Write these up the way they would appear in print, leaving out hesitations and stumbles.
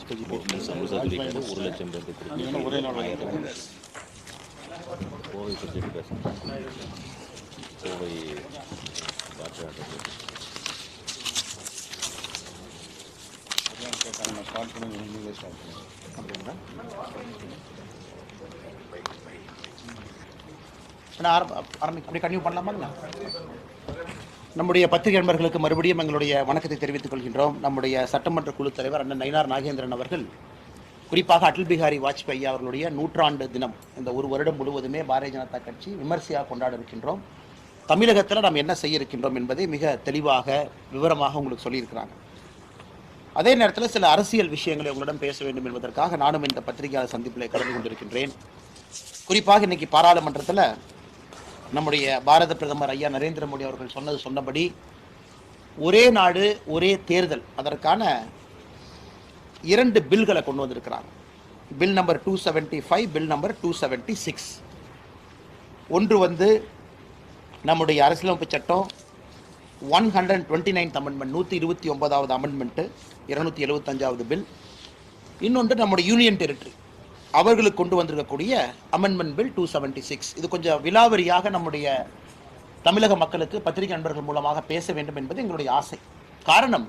சொல்லிட்டாரு 1,00,000 பேருக்கு கொடுத்து ஒரே நாள் 1000 கோவை பற்றி பேசணும். கோவை அப்படி கன்டினியூ பண்ணலாமாங்கண்ணா? நம்முடைய பத்திரிகை நண்பர்களுக்கு மறுபடியும் எங்களுடைய வணக்கத்தை தெரிவித்துக் கொள்கின்றோம். நம்முடைய சட்டமன்ற குழு தலைவர் அண்ணன் நயினார் நாகேந்திரன் அவர்கள் குறிப்பாக அடல் பிஹாரி வாஜ்பாய் அவர்களுடைய 100ஆண்டு தினம் இந்த ஒரு வருடம் முழுவதுமே பாரதிய ஜனதா கட்சி விமர்சையாக கொண்டாட இருக்கின்றோம். தமிழகத்தில் நாம் என்ன செய்ய இருக்கின்றோம் என்பதை மிக தெளிவாக விவரமாக உங்களுக்கு சொல்லியிருக்கிறாங்க. அதே நேரத்தில் சில அரசியல் விஷயங்களை உங்களிடம் பேச வேண்டும் என்பதற்காக நானும் இந்த பத்திரிகையாளர் சந்திப்பில் கலந்து கொண்டிருக்கின்றேன். குறிப்பாக இன்னைக்கு பாராளுமன்றத்தில் நம்முடைய பாரத பிரதமர் ஐயா நரேந்திர மோடி அவர்கள் சொன்னபடி ஒரே நாடு ஒரே தேர்தல் அதற்கான 2 பில்களை கொண்டு வந்திருக்கிறாங்க. Bill number 275, bill number 276. ஒன்று நம்முடைய அரசியலமைப்பு சட்டம் 129th அமெண்ட்மெண்ட், 129வது அமெண்ட்மெண்ட்டு, 275வது பில். இன்னொன்று நம்முடைய யூனியன் டெரிட்டரி அவர்களுக்கு கொண்டு வந்திருக்கக்கூடிய அமெண்ட்மெண்ட் பில் 276. இது கொஞ்சம் விலாவரியாக நம்முடைய தமிழக மக்களுக்கு பத்திரிகை நண்பர்கள் மூலமாக பேச வேண்டும் என்பது எங்களுடைய ஆசை. காரணம்,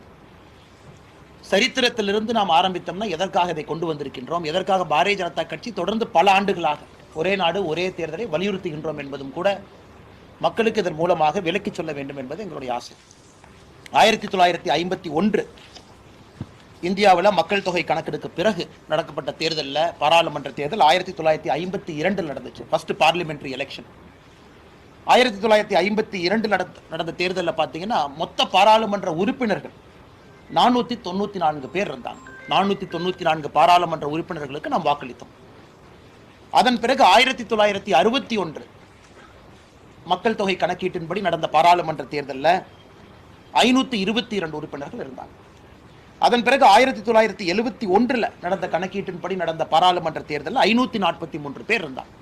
சரித்திரத்திலிருந்து நாம் ஆரம்பித்தோம்னா எதற்காக இதை கொண்டு வந்திருக்கின்றோம், எதற்காக பாரதிய ஜனதா கட்சி தொடர்ந்து பல ஆண்டுகளாக ஒரே நாடு ஒரே தேர்தலை வலியுறுத்துகின்றோம் என்பதும் கூட மக்களுக்கு இதன் மூலமாக விளக்கி சொல்ல வேண்டும் என்பது எங்களுடைய ஆசை. 1951 இந்தியாவில் மக்கள் தொகை கணக்கெடுக்கு பிறகு நடக்கப்பட்ட தேர்தலில், பாராளுமன்ற தேர்தல் 1952 நடந்துச்சு. ஃபர்ஸ்ட் பார்லிமெண்ட்ரி எலெக்ஷன் 1952 நடந்த தேர்தலில் பார்த்தீங்கன்னா மொத்த பாராளுமன்ற உறுப்பினர்கள் 494 பேர் இருந்தாங்க. 494 பாராளுமன்ற உறுப்பினர்களுக்கு நாம் வாக்களித்தோம். அதன் பிறகு 1961 மக்கள் தொகை கணக்கீட்டின்படி நடந்த பாராளுமன்ற தேர்தலில் 522 உறுப்பினர்கள் இருந்தாங்க. அதன் பிறகு 1971 நடந்த கணக்கீட்டின்படி நடந்த பாராளுமன்ற தேர்தலில் 543 பேர் இருந்தாங்க.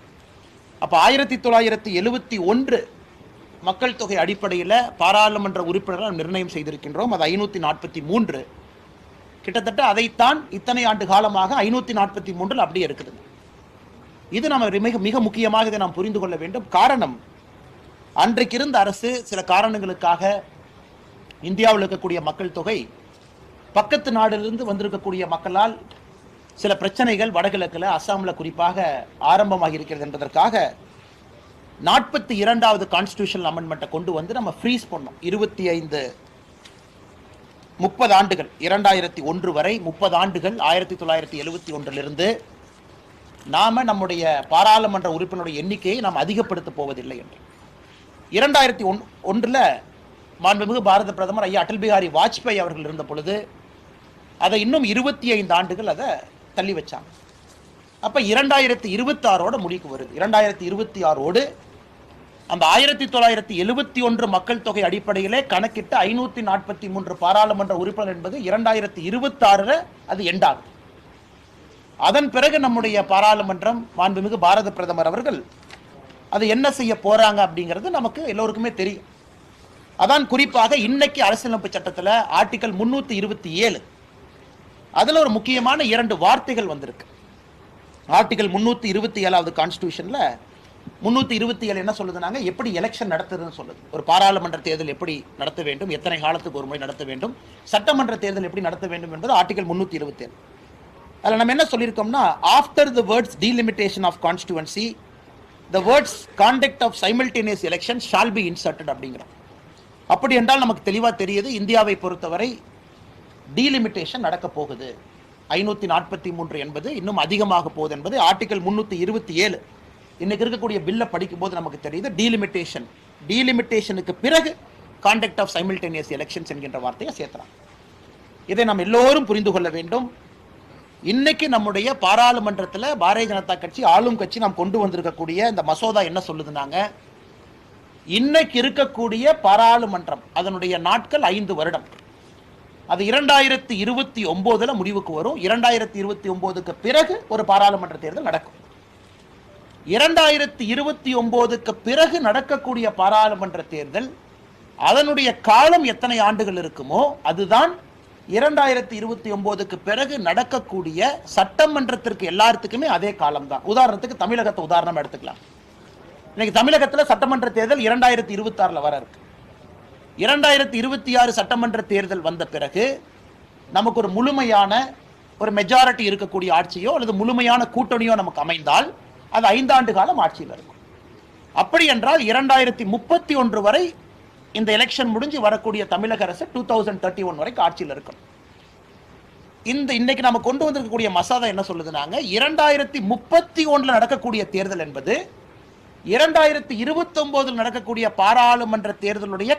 அப்போ 1971 மக்கள் தொகை அடிப்படையில் பாராளுமன்ற உறுப்பினர்கள் நிர்ணயம் செய்திருக்கின்றோம். அது 543. கிட்டத்தட்ட அதைத்தான் இத்தனை ஆண்டு காலமாக 543 அப்படியே இருக்குது. இது நம்ம மிக முக்கியமாக இதை நாம் புரிந்து கொள்ள வேண்டும். காரணம், அன்றைக்கு இருந்த அரசு சில காரணங்களுக்காக இந்தியாவில் இருக்கக்கூடிய மக்கள் தொகை பக்கத்து நாடிலிருந்து வந்திருக்கக்கூடிய மக்களால் சில பிரச்சனைகள் வடகிழக்கில், அஸ்ஸாமில் குறிப்பாக ஆரம்பமாக இருக்கிறது என்பதற்காக 42வது கான்ஸ்டிடியூஷனல் அமெண்ட்மெண்ட்டை கொண்டு வந்து நம்ம ஃப்ரீஸ் பண்ணோம். 30 ஆண்டுகள், 2001 வரை 30 ஆண்டுகள், 1971 நாம நம்முடைய பாராளுமன்ற உறுப்பினருடைய எண்ணிக்கையை நாம் அதிகப்படுத்த போவதில்லை என்று 2001 மாண்புமிகு பாரத பிரதமர் ஐயா அடல் பிஹாரி வாஜ்பாய் அவர்கள் இருந்த பொழுது அதை இன்னும் 25 ஆண்டுகள் அதை தள்ளி வச்சாங்க. அப்ப 2026 முடிவுக்கு வருது. 2026 அந்த 1971 மக்கள் தொகை அடிப்படையிலே கணக்கிட்டு 543 பாராளுமன்ற உறுப்பினர் என்பது 2026 அது எண்டாகும். அதன் பிறகு நம்முடைய பாராளுமன்றம் மாண்புமிகு பாரத பிரதமர் அவர்கள் அது என்ன செய்ய போறாங்க அப்படிங்கிறது நமக்கு எல்லோருக்குமே தெரியும். அதான் குறிப்பாக இன்னைக்கு அரசியலமைப்பு சட்டத்தில் ஆர்டிகல் 327 அதுல ஒரு முக்கியமான 2 வார்த்தைகள் வந்திருக்கு. ஆர்டிகல் 327வது கான்ஸ்டிடியூஷன்ல 327 என்ன சொல்லுதுனாங்க, எப்படி எலெக்ஷன் நடத்துறதுன்னு சொல்லுது. ஒரு பாராளுமன்ற தேர்தல் எப்படி நடத்த வேண்டும், எத்தனை காலத்துக்கு ஒரு முறை நடத்த வேண்டும், சட்டமன்ற தேர்தல் எப்படி நடத்த வேண்டும் என்பது ஆர்டிகல் 327. அதில் நம்ம என்ன சொல்லியிருக்கோம்னா, after the words delimitation of constituency the words conduct of simultaneous election shall be inserted அப்படிங்கிறோம். அப்படி என்றால் நமக்கு தெளிவாக தெரியுது, இந்தியாவை பொறுத்தவரை டீலிமிட்டேஷன் நடக்க போகுது. 543 என்பது இன்னும் அதிகமாக போகுது என்பது ஆர்டிகல் 327 இன்னைக்கு இருக்கக்கூடிய பில்லை படிக்கும் போது நமக்கு தெரியுது. டீலிமிட்டேஷனுக்கு பிறகு கான்டக்ட் ஆஃப் சைமல்டேனியஸ் எலெக்ஷன்ஸ் என்கின்ற வார்த்தையை சேர்த்துறாங்க. இதை நாம் எல்லோரும் புரிந்து கொள்ள வேண்டும். இன்னைக்கு நம்முடைய பாராளுமன்றத்தில் பாரதிய ஜனதா கட்சி ஆளும் கட்சி நாம் கொண்டு வந்திருக்கக்கூடிய இந்த மசோதா என்ன சொல்லுதுனாங்க, இன்னைக்கு இருக்கக்கூடிய பாராளுமன்றம் அதனுடைய நாட்கள் 5 வருடம். அது 2029 முடிவுக்கு வரும். 2029க்கு பிறகு ஒரு பாராளுமன்ற தேர்தல் நடக்கும். 2029க்கு பிறகு நடக்கக்கூடிய பாராளுமன்ற தேர்தல் அதனுடைய காலம் எத்தனை ஆண்டுகள் இருக்குமோ அதுதான் 2029க்கு பிறகு நடக்கக்கூடிய சட்டமன்றத்திற்கு எல்லாத்துக்குமே அதே காலம்தான். உதாரணத்துக்கு தமிழகத்தை உதாரணம் எடுத்துக்கலாம். இன்னைக்கு தமிழகத்தில் சட்டமன்ற தேர்தல் 2026 வர இருக்கு. 2026 சட்டமன்ற தேர்தல் வந்த பிறகு நமக்கு ஒரு முழுமையான ஒரு மெஜாரிட்டி இருக்கக்கூடிய ஆட்சியோ அல்லது முழுமையான கூட்டணியோ நமக்கு அமைந்தால் அது 5 ஆண்டு காலம் ஆட்சியில் இருக்கும். அப்படி என்றால் 2031 வரை இந்த எலெக்ஷன் முடிஞ்சு வரக்கூடிய தமிழக அரசு 2031 வரைக்கும் ஆட்சியில் இருக்கும். இன்னைக்கு நம்ம கொண்டு வந்திருக்கக்கூடிய மசோதா என்ன சொல்லுதுனாங்க, 2031 நடக்கக்கூடிய தேர்தல் என்பது 2029 நடக்கக்கூடிய பாராளுமன்ற தேர்தலுடைய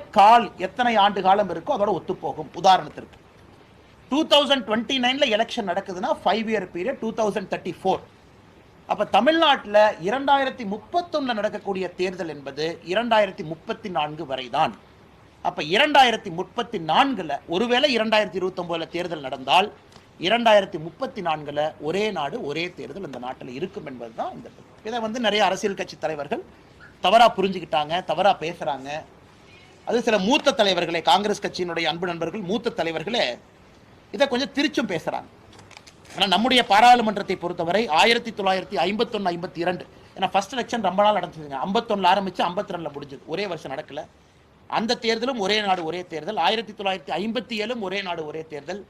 எத்தனை ஆண்டு காலம் இருக்கோ அதோட ஒத்துப்போகும். உதாரணத்திற்கு 2029 எலெக்ஷன் நடக்குதுன்னா 5 இயர் பீரியட் 2034. அப்ப தமிழ்நாட்டில் 2031 நடக்கக்கூடிய தேர்தல் என்பது 2034 வரைதான். அப்ப 2034 ஒருவேளை 2029 தேர்தல் நடந்தால் 2034 ஒரே நாடு ஒரே தேர்தல் இந்த நாட்டில் இருக்கும் என்பதுதான் இந்த. இதை நிறைய அரசியல் கட்சி தலைவர்கள் தவறா புரிஞ்சுக்கிட்டாங்க, தவறா பேசுறாங்க. அது சில மூத்த தலைவர்களே, காங்கிரஸ் கட்சியினுடைய அன்பு நண்பர்கள் மூத்த தலைவர்களே இதை கொஞ்சம் திருச்சும் பேசுறாங்க. ஆனால் நம்முடைய பாராளுமன்றத்தை பொறுத்தவரை 1951-52 ஏன்னா ஃபர்ஸ்ட் எலெக்ஷன் ரொம்ப நாள் நடந்துச்சுங்க. 51 ஆரம்பிச்சு 52 முடிஞ்சது, ஒரே வருஷம் நடக்கல. அந்த தேர்தலும் ஒரே நாடு ஒரே தேர்தல். 1957 ஒரே நாடு ஒரே தேர்தல்.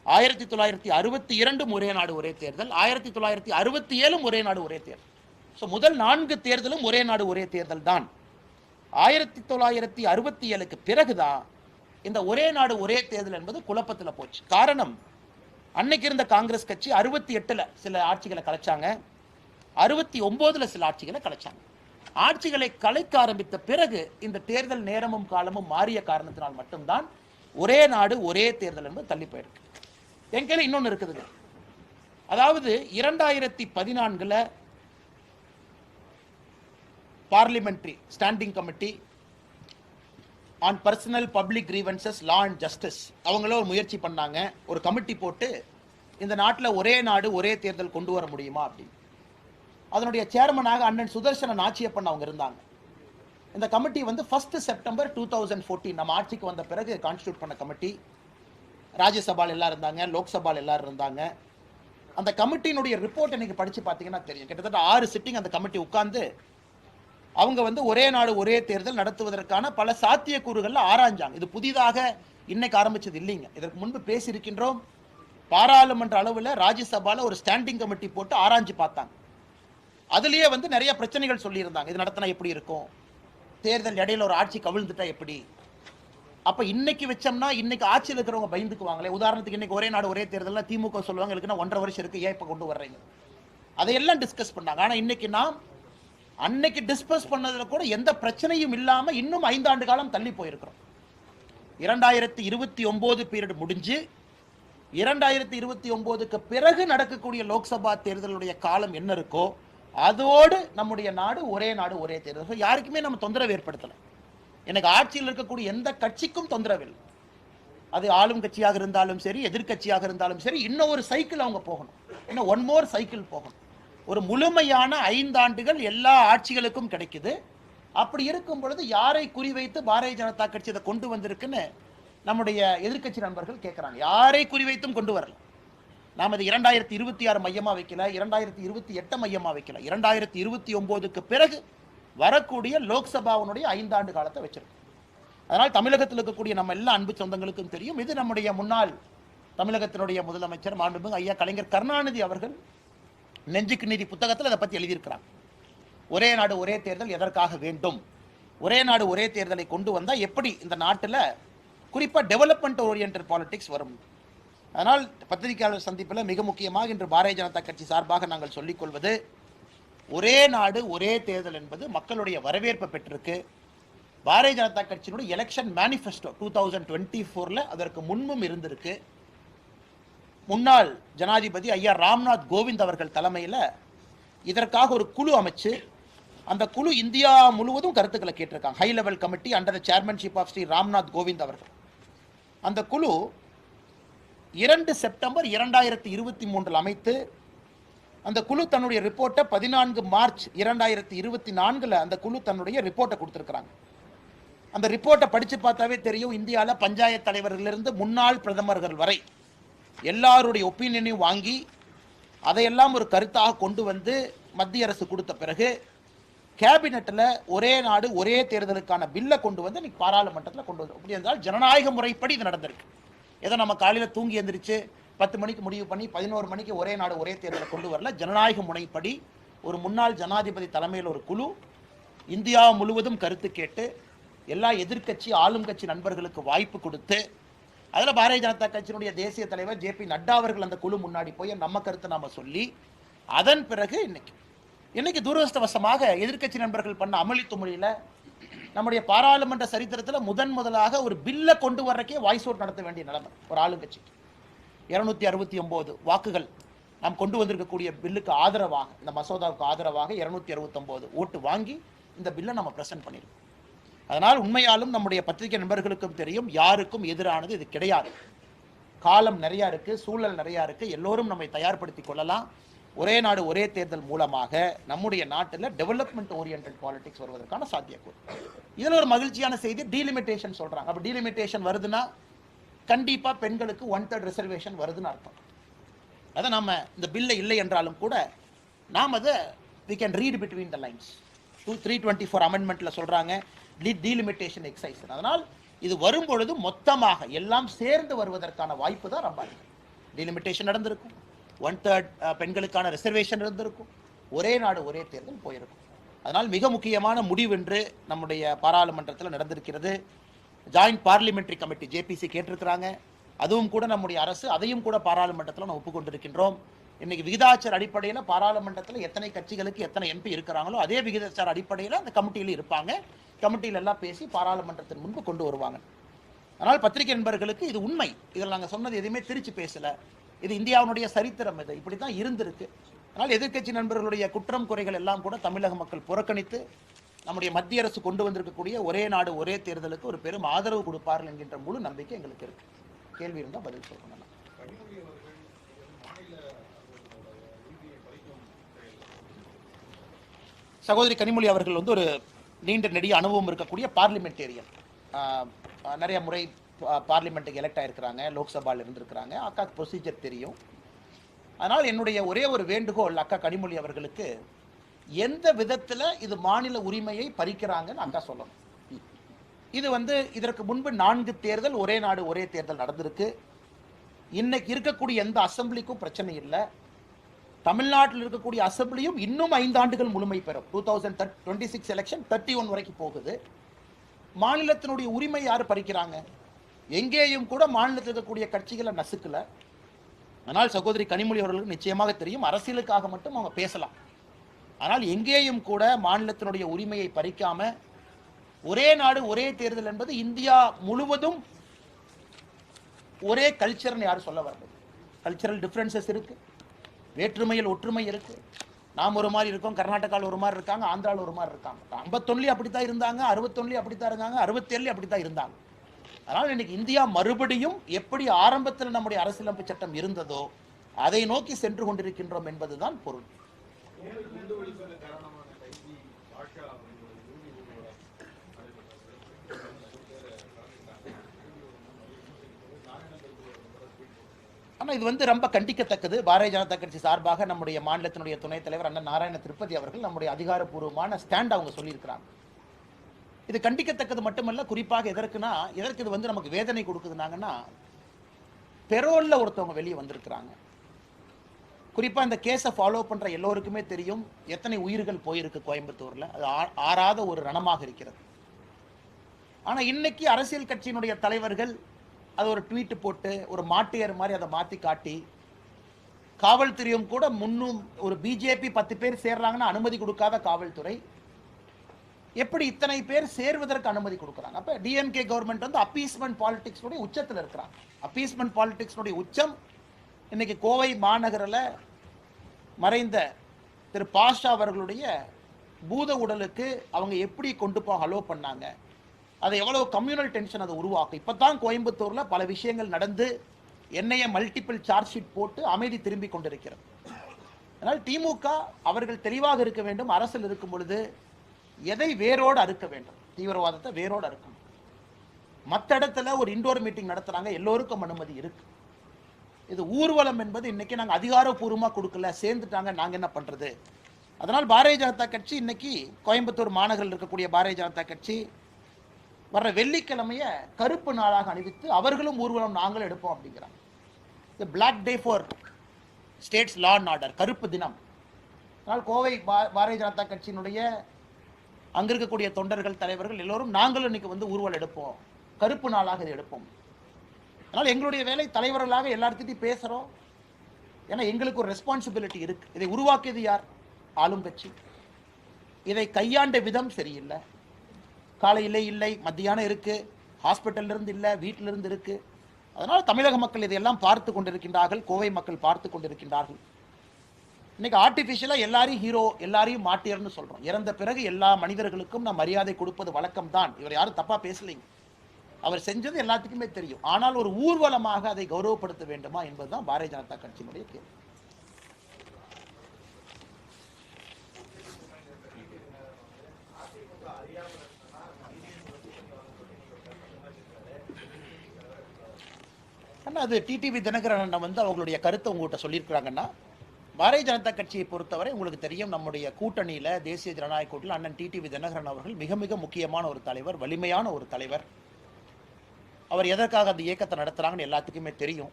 1962 ஒரே நாடு ஒரே தேர்தல். 1967 ஒரே நாடு ஒரே தேர்தல். ஸோ முதல் 4 தேர்தலும் ஒரே நாடு ஒரே தேர்தல் தான். 1967க்கு பிறகுதான் இந்த ஒரே நாடு ஒரே தேர்தல் என்பது குழப்பத்தில் போச்சு. காரணம், அன்னைக்கு இருந்த காங்கிரஸ் கட்சி 68ல் சில ஆட்சிகளை கலைச்சாங்க, 69ல் சில ஆட்சிகளை கலைச்சாங்க. ஆட்சிகளை கலைக்க ஆரம்பித்த பிறகு இந்த தேர்தல் நேரமும் காலமும் மாறிய காரணத்தினால் மட்டும்தான் ஒரே நாடு ஒரே தேர்தல் என்பது தள்ளி போயிருக்கு. என் கையில் இன்னொன்று இருக்குதுங்க. அதாவது 2014 parliamentary standing committee on personal public grievances law and justice அவங்கள ஒரு முயற்சி பண்ணாங்க. ஒரு கமிட்டி போட்டு இந்த நாட்டில் ஒரே நாடு ஒரே தேர்தல் கொண்டு வர முடியுமா அப்படின்னு. அதனுடைய சேர்மனாக அண்ணன் சுதர்சன நாச்சியப்பன் அவங்க இருந்தாங்க. இந்த கமிட்டி 1 செப்டம்பர் 2014 நம்ம ஆட்சிக்கு வந்த பிறகு கான்ஸ்டியூட் பண்ண கமிட்டி. ராஜ்யசபால் எல்லாரும் இருந்தாங்க, லோக்சபால் எல்லாரும் இருந்தாங்க. அந்த கமிட்டியினுடைய ரிப்போர்ட் இன்னைக்கு படிச்சு பார்த்தீங்கன்னா தெரியும். கிட்டத்தட்ட 6 சிட்டிங் அந்த கமிட்டி உட்கார்ந்து அவங்க ஒரே நாடு ஒரே தேர்தல் நடத்துவதற்கான பல சாத்தியக்கூறுகள் ஆராய்ஞ்சாங்க. இது புதிதாக இன்னைக்கு ஆரம்பிச்சது இல்லைங்க. இதற்கு முன்பு பேசியிருக்கின்றோம். பாராளுமன்ற அளவில் ராஜ்யசபால ஒரு ஸ்டாண்டிங் கமிட்டி போட்டு ஆராய்ஞ்சு பார்த்தாங்க. அதுலயே நிறைய பிரச்சனைகள் சொல்லியிருந்தாங்க. இது நடத்தினா எப்படி இருக்கும், தேர்தல் இடையில ஒரு ஆட்சி கவிழ்ந்துட்டா எப்படி. அப்ப இன்னைக்கு வச்சோம்னா இன்னைக்கு ஆட்சியில் இருக்கிறவங்க பயந்துக்குவாங்களே. உதாரணத்துக்கு இன்னைக்கு ஒரே நாடு ஒரே தேர்தல் திமுக சொல்லுவாங்க, இருக்குன்னா 1.5 வருஷம் இருக்கு, ஏன் இப்ப கொண்டு வர்றீங்க, அதையெல்லாம் டிஸ்கஸ் பண்ணாங்க. ஆனா இன்னைக்கு நாம் அன்னைக்கு டிஸ்கஸ் பண்ணதுல கூட எந்த பிரச்சனையும் இல்லாம இன்னும் 5 ஆண்டு காலம் தள்ளி போயிருக்கிறோம். 2029 பீரியட் முடிஞ்சு 2029க்கு பிறகு நடக்கக்கூடிய லோக்சபா தேர்தலுடைய காலம் என்ன இருக்கோ அதோடு நம்முடைய நாடு ஒரே தேர்தல். யாருக்குமே நம்ம தொந்தரவு ஏற்படுத்தல. எனக்கு ஆட்சியில் இருக்கக்கூடிய எந்த கட்சிக்கும் தொந்தரவு இல்லை. அது ஆளும் கட்சியாக இருந்தாலும் சரி, எதிர்கட்சியாக இருந்தாலும் சரி, இன்னும் ஒரு சைக்கிள் அவங்க போகணும், இன்னும் 1 more சைக்கிள் போகணும். ஒரு முழுமையான 5 ஆண்டுகள் எல்லா ஆட்சிகளுக்கும் கிடைக்குது. அப்படி இருக்கும் பொழுது யாரை குறிவைத்து பாரதிய ஜனதா கட்சி இதை கொண்டு வந்திருக்குன்னு நம்முடைய எதிர்கட்சி நண்பர்கள் கேட்கிறாங்க. யாரை குறிவைத்தும் கொண்டு வரல. நாம் இது 2026 மையமா வைக்கல, 2028 மையமா வைக்கல, 2029க்கு பிறகு வரக்கூடிய லோக்சபாவுடைய 5 ஆண்டு காலத்தை வச்சிருக்கோம். அதனால் தமிழகத்தில் இருக்கக்கூடிய நம்ம எல்லா அன்பு சொந்தங்களுக்கும் தெரியும். இது நம்முடைய முன்னாள் தமிழகத்தினுடைய முதலமைச்சர் மாண்புமிகு ஐயா கலைஞர் கருணாநிதி அவர்கள் நெஞ்சுக்கு நீதி புத்தகத்தில் அதை பற்றி எழுதியிருக்கிறாங்க. ஒரே நாடு ஒரே தேர்தல் எதற்காக வேண்டும், ஒரே நாடு ஒரே தேர்தலை கொண்டு வந்தால் எப்படி இந்த நாட்டில் குறிப்பாக டெவலப்மெண்ட் ஓரியன்டட் பாலிடிக்ஸ் வரும். அதனால் பத்திரிகையாளர் சந்திப்பில் மிக முக்கியமாக இன்று பாரதிய ஜனதா கட்சி சார்பாக நாங்கள் சொல்லிக்கொள்வது, ஒரே நாடு ஒரே தேர்தல் என்பது மக்களுடைய வரவேற்பை பெற்றிருக்கு. பாரதிய ஜனதா கட்சியினுடைய எலெக்ஷன் மேனிஃபெஸ்டோ 2024 அதற்கு முன்பும் இருந்திருக்கு. முன்னாள் ஜனாதிபதி ஐயா ராம்நாத் கோவிந்த் அவர்கள் தலைமையில் இதற்காக ஒரு குழு அமைச்சு அந்த குழு இந்தியா முழுவதும் கருத்துக்களை கேட்டிருக்காங்க. High level committee under the chairmanship of Shri Ramnath Kovind அவர்கள். அந்த குழு 2 செப்டம்பர் 2023 அமைத்து அந்த குழு தன்னுடைய ரிப்போர்ட்டை 14 மார்ச் 2024 அந்த குழு தன்னுடைய ரிப்போர்ட்டை கொடுத்திருக்கிறாங்க. அந்த ரிப்போர்ட்டை படித்து பார்த்தாவே தெரியும், இந்தியாவில் பஞ்சாயத்து தலைவர்களிலிருந்து முன்னாள் பிரதமர்கள் வரை எல்லாருடைய ஒப்பீனியனையும் வாங்கி அதையெல்லாம் ஒரு கருத்தாக கொண்டு வந்து மத்திய அரசு கொடுத்த பிறகு கேபினெட்டில் ஒரே நாடு ஒரே தேர்தலுக்கான பில்லை கொண்டு வந்து இன்னைக்கு பாராளுமன்றத்தில் கொண்டு வந்து, அப்படி என்றால் ஜனநாயக முறைப்படி இது நடந்திருக்கு. ஏதோ நம்ம காலையில் தூங்கி எந்திரிச்சு 10 மணிக்கு முடிவு பண்ணி 11 மணிக்கு ஒரே நாடு ஒரே தேர்தலை கொண்டு வரல. ஜனநாயக முறைப்படி ஒரு முன்னாள் ஜனாதிபதி தலைமையில் ஒரு குழு இந்தியா முழுவதும் கருத்து கேட்டு எல்லா எதிர்க்கட்சி ஆளும் கட்சி நண்பர்களுக்கு வாய்ப்பு கொடுத்து, அதில் பாரதிய ஜனதா கட்சியினுடைய தேசிய தலைவர் ஜே.பி. நட்டா அவர்கள் அந்த குழு முன்னாடி போய் நம்ம கருத்தை நாம் சொல்லி, அதன் பிறகு இன்னைக்கு துரதிருஷ்டவசமாக எதிர்க்கட்சி நண்பர்கள் பண்ண அமளி துமளியில் நம்முடைய பாராளுமன்ற சரித்திரத்தில் முதலாக ஒரு பில்லை கொண்டு வர்றக்கே வாய்ஸ் அவுட் நடத்த வேண்டிய நிலைமை ஒரு ஆளுங்கட்சிக்கு. 269 வாக்குகள் நாம் கொண்டு வந்திருக்கக்கூடிய பில்லுக்கு ஆதரவாக, இந்த மசோதாவுக்கு ஆதரவாக 269 ஓட்டு வாங்கி இந்த பில்லை நம்ம பிரசன்ட் பண்ணியிருக்கோம். அதனால் உண்மையாலும் நம்முடைய பத்திரிகை நண்பர்களுக்கும் தெரியும், யாருக்கும் எதிரானது இது கிடையாது. காலம் நிறையா இருக்குது, சூழல் நிறையா இருக்குது, எல்லோரும் நம்மை தயார்படுத்தி கொள்ளலாம். ஒரே நாடு ஒரே தேர்தல் மூலமாக நம்முடைய நாட்டில் டெவலப்மெண்ட் ஓரியன்ட் பாலிடிக்ஸ் வருவதற்கான சாத்தியக்கூறு. இதில் ஒரு மகிழ்ச்சியான செய்தி, டீலிமிட்டேஷன் சொல்கிறாங்க. அப்போ டீலிமிட்டேஷன் வருதுன்னா கண்டிப்பாக பெண்களுக்கு 1/3 ரிசர்வேஷன் வருதுன்னு அர்த்தம். அதை நம்ம இந்த பில்லை இல்லை என்றாலும் கூட நாம் அதை we can read between the lines. 324 அமெண்ட்மெண்ட்டில் சொல்கிறாங்க டீலிமிட்டேஷன் எக்ஸைஸ். அதனால் இது வரும்பொழுது மொத்தமாக எல்லாம் சேர்ந்து வருவதற்கான வாய்ப்பு தான் ரொம்ப அதிகம். டீலிமிட்டேஷன் நடந்திருக்கும், 1/3 பெண்களுக்கான ரிசர்வேஷன் இருந்திருக்கும், ஒரே நாடு ஒரே தேர்தல் போயிருக்கும். அதனால் மிக முக்கியமான முடிவு என்று நம்முடைய பாராளுமன்றத்தில் நடந்திருக்கிறது. ஜாயிண்ட் பார்லிமெண்ட்ரி கமிட்டி ஜேபிசி கேட்டிருக்கிறாங்க. அதுவும் கூட நம்முடைய அரசு அதையும் கூட பாராளுமன்றத்தில் நம்ம ஒப்புக்கொண்டிருக்கின்றோம். இன்னைக்கு விகிதாச்சார அடிப்படையில் பாராளுமன்றத்தில் எத்தனை கட்சிகளுக்கு எத்தனை எம்பி இருக்கிறாங்களோ அதே விகிதாச்சார அடிப்படையில் அந்த கமிட்டியில் இருப்பாங்க. கமிட்டியில் எல்லாம் பேசி பாராளுமன்றத்தின் முன்பு கொண்டு வருவாங்க. அதனால் பத்திரிகை நண்பர்களுக்கு இது உண்மை, இதில் நாங்கள் சொன்னது எதுவுமே திருச்சி பேசலை. இது இந்தியாவுடைய சரித்திரம், இது இப்படி தான் இருந்திருக்கு. அதனால் எதிர்க்கட்சி நண்பர்களுடைய குற்றம் குறைகள் எல்லாம் கூட தமிழக மக்கள் புறக்கணித்து நம்முடைய மத்திய அரசு கொண்டு வந்திருக்கக்கூடிய ஒரே நாடு ஒரே தேர்தலுக்கு ஒரு பெரும் ஆதரவு கொடுப்பார்கள் என்கின்ற முழு நம்பிக்கை எங்களுக்கு இருக்கு. கேள்வி இருந்தால் பதில் சொல்லணும். சகோதரி கனிமொழி அவர்கள் வந்து ஒரு நீண்ட நெடிய அனுபவம் இருக்கக்கூடிய பார்லிமெண்டேரியன், நிறைய முறை பார்லிமெண்ட்டுக்கு எலெக்ட் ஆகிருக்கிறாங்க, லோக்சபாவில் இருந்திருக்கிறாங்க, அக்காக்கு ப்ரொசீஜர் தெரியும். அதனால் என்னுடைய ஒரே ஒரு வேண்டுகோள் அக்கா கனிமொழி அவர்களுக்கு, எந்த விதத்தில் இது மாநில உரிமையை பறிக்கிறாங்கன்னு அக்கா சொல்லணும். இது வந்து இதற்கு முன்பு 4 தேர்தல் ஒரே நாடு ஒரே தேர்தல் நடந்திருக்கு. இன்னைக்கு இருக்கக்கூடிய எந்த அசம்பிளிக்கும் பிரச்சனை இல்லை. தமிழ்நாட்டில் இருக்கக்கூடிய அசம்பிளியும் இன்னும் 5 ஆண்டுகள் முழுமை பெறும். 2026 எலெக்ஷன் 31 வரைக்கும் போகுது. மாநிலத்தினுடைய உரிமை யார் பறிக்கிறாங்க? எங்கேயும் கூட மாநிலத்தில் இருக்கக்கூடிய கட்சிகளை நசுக்கல. ஆனால் சகோதரி கனிமொழி அவர்களுக்கு நிச்சயமாக தெரியும், அரசியலுக்காக மட்டும் அவங்க பேசலாம். ஆனால் எங்கேயும் கூட மாநிலத்தினுடைய உரிமையை பறிக்காம ஒரே நாடு ஒரே தேர்தல் என்பது இந்தியா முழுவதும் ஒரே கல்ச்சர்னு யாரும் சொல்ல வரது. கல்ச்சரல் டிஃப்ரென்சஸ் இருக்கு, வேற்றுமையில் ஒற்றுமை இருக்கு. நாம் ஒரு மாதிரி இருக்கோம், கர்நாடகாவில் ஒரு மாதிரி இருக்காங்க, ஆந்திராவில் ஒரு மாதிரி இருக்காங்க. 51 அப்படித்தான் இருந்தாங்க, 61 அப்படித்தான் இருந்தாங்க, 67 அப்படித்தான் இருந்தாங்க. அதனால் இன்னைக்கு இந்தியா மறுபடியும் எப்படி ஆரம்பத்தில் நம்முடைய அரசியலமைப்பு சட்டம் இருந்ததோ அதை நோக்கி சென்று கொண்டிருக்கின்றோம் என்பதுதான் பொருள். ஆனால் இது வந்து ரொம்ப கண்டிக்கத்தக்கது. பாரதிய ஜனதா கட்சி சார்பாக நம்முடைய மாநிலத்தினுடைய துணைத் தலைவர் அண்ணன் நாராயண திருப்பதி அவர்கள் நம்முடைய அதிகாரப்பூர்வமான ஸ்டாண்ட் அவங்க சொல்லியிருக்கிறாங்க. இது கண்டிக்கத்தக்கது மட்டுமல்ல, குறிப்பாக எதற்கு இது வந்து நமக்கு வேதனை கொடுக்குதுனாங்கன்னா, பெரோல்ல ஒருத்தவங்க வெளியே வந்திருக்கிறாங்க. குறிப்பாக இந்த கேஸை ஃபாலோ பண்ணுற எல்லோருக்குமே தெரியும் எத்தனை உயிர்கள் போயிருக்கு கோயம்புத்தூரில். அது ஆறாத ஒரு ரணமாக இருக்கிறது. ஆனால் இன்னைக்கு அரசியல் கட்சியினுடைய தலைவர்கள் அது ஒரு ட்வீட் போட்டு ஒரு மாட்டியர் மாதிரி அதை மாற்றி காட்டி, காவல்துறையும் கூட முன்னும் ஒரு பிஜேபி 10 பேர் சேர்றாங்கன்னா அனுமதி கொடுக்காத காவல்துறை எப்படி இத்தனை பேர் சேர்வதற்கு அனுமதி கொடுக்குறாங்க? அப்போ டிஎம்கே கவர்மெண்ட் வந்து அப்பீஸ்மெண்ட் பாலிடிக்ஸுடைய உச்சத்தில் இருக்கிறாங்க. அப்பீஸ்மெண்ட் பாலிடிக்ஸுடைய உச்சம் இன்னைக்கு கோவை மாநகரில் மறைந்த திரு பாஷா அவர்களுடைய பூத உடலுக்கு அவங்க எப்படி கொண்டு போக அலோ பண்ணாங்க, அதை எவ்வளவு கம்யூனல் டென்ஷன் அதை உருவாக்கும். இப்போ தான் கோயம்புத்தூரில் பல விஷயங்கள் நடந்து என்னைய மல்டிபிள் சார்ஜ் ஷீட் போட்டு அமைதி திரும்பி கொண்டிருக்கிறது. அதனால் திமுக அவர்கள் தெளிவாக இருக்க வேண்டும். அரசில் இருக்கும் பொழுது எதை வேரோடு அறுக்க வேண்டும்? தீவிரவாதத்தை வேரோடு அறுக்கணும். மற்ற இடத்துல ஒரு இண்டோர் மீட்டிங் நடத்துறாங்க, எல்லோருக்கும் அனுமதி இருக்கு. இது ஊர்வலம் என்பது இன்னைக்கு நாங்கள் அதிகாரப்பூர்வமாக கொடுக்கல, சேர்ந்துட்டாங்க, நாங்கள் என்ன பண்றது? அதனால் பாரதிய ஜனதா கட்சி இன்னைக்கு கோயம்புத்தூர் மாநகரில் இருக்கக்கூடிய பாரதிய ஜனதா கட்சி வர்ற வெள்ளிக்கிழமைய கருப்பு நாளாக அணிவித்து அவர்களும் ஊர்வலம் நாங்களும் எடுப்போம் அப்படிங்கிறாங்க. இது black day for states law and order, கருப்பு தினம். அதனால் கோவை பாரதிய ஜனதா கட்சியினுடைய அங்க இருக்கக்கூடிய தொண்டர்கள், தலைவர்கள் எல்லோரும் நாங்களும் இன்னைக்கு வந்து ஊர்வலம் எடுப்போம், கருப்பு நாளாக இதை எடுப்போம். அதனால் எங்களுடைய வேலை தலைவர்களாக எல்லார்கிட்டையும் பேசுகிறோம். ஏன்னா எங்களுக்கு ஒரு ரெஸ்பான்சிபிலிட்டி இருக்கு. இதை உருவாக்கியது யார்? ஆளும் கட்சி. இதை கையாண்ட விதம் சரியில்லை. காலையில் இல்லை, மத்தியானம் இருக்கு, ஹாஸ்பிட்டல்ல இருந்து இல்லை, வீட்டிலிருந்து இருக்கு. அதனால் தமிழக மக்கள் இதையெல்லாம் பார்த்து கொண்டிருக்கின்றார்கள், கோவை மக்கள் பார்த்து கொண்டிருக்கின்றார்கள். இன்னைக்கு ஆர்டிஃபிஷியலாக எல்லாரையும் ஹீரோ, எல்லாரையும் மாட்டியர்னு சொல்கிறோம். இறந்த பிறகு எல்லா மனிதர்களுக்கும் நாம் மரியாதை கொடுப்பது வழக்கம் தான். இவர் யாரும் தப்பாக பேசலைங்க. அவர் செஞ்சது எல்லாத்துக்குமே தெரியும். ஆனால் ஒரு ஊர்வலமாக அதை கௌரவப்படுத்த வேண்டுமா என்பதுதான் பாரதிய ஜனதா கட்சியினுடைய கேள்வி. அது டிடிவி தினகரன் வந்து அவங்களுடைய கருத்தை உங்கள்கிட்ட சொல்லியிருக்கிறாங்கன்னா, பாரதிய ஜனதா கட்சியை பொறுத்தவரை உங்களுக்கு தெரியும், நம்முடைய கூட்டணியில், தேசிய ஜனநாயக கூட்டணியில் அண்ணன் டிடிவி தினகரன் அவர்கள் மிக மிக முக்கியமான ஒரு தலைவர், வலிமையான ஒரு தலைவர். அவர் எதற்காக அந்த இயக்கத்தை நடத்துறாங்கன்னு எல்லாத்துக்குமே தெரியும்.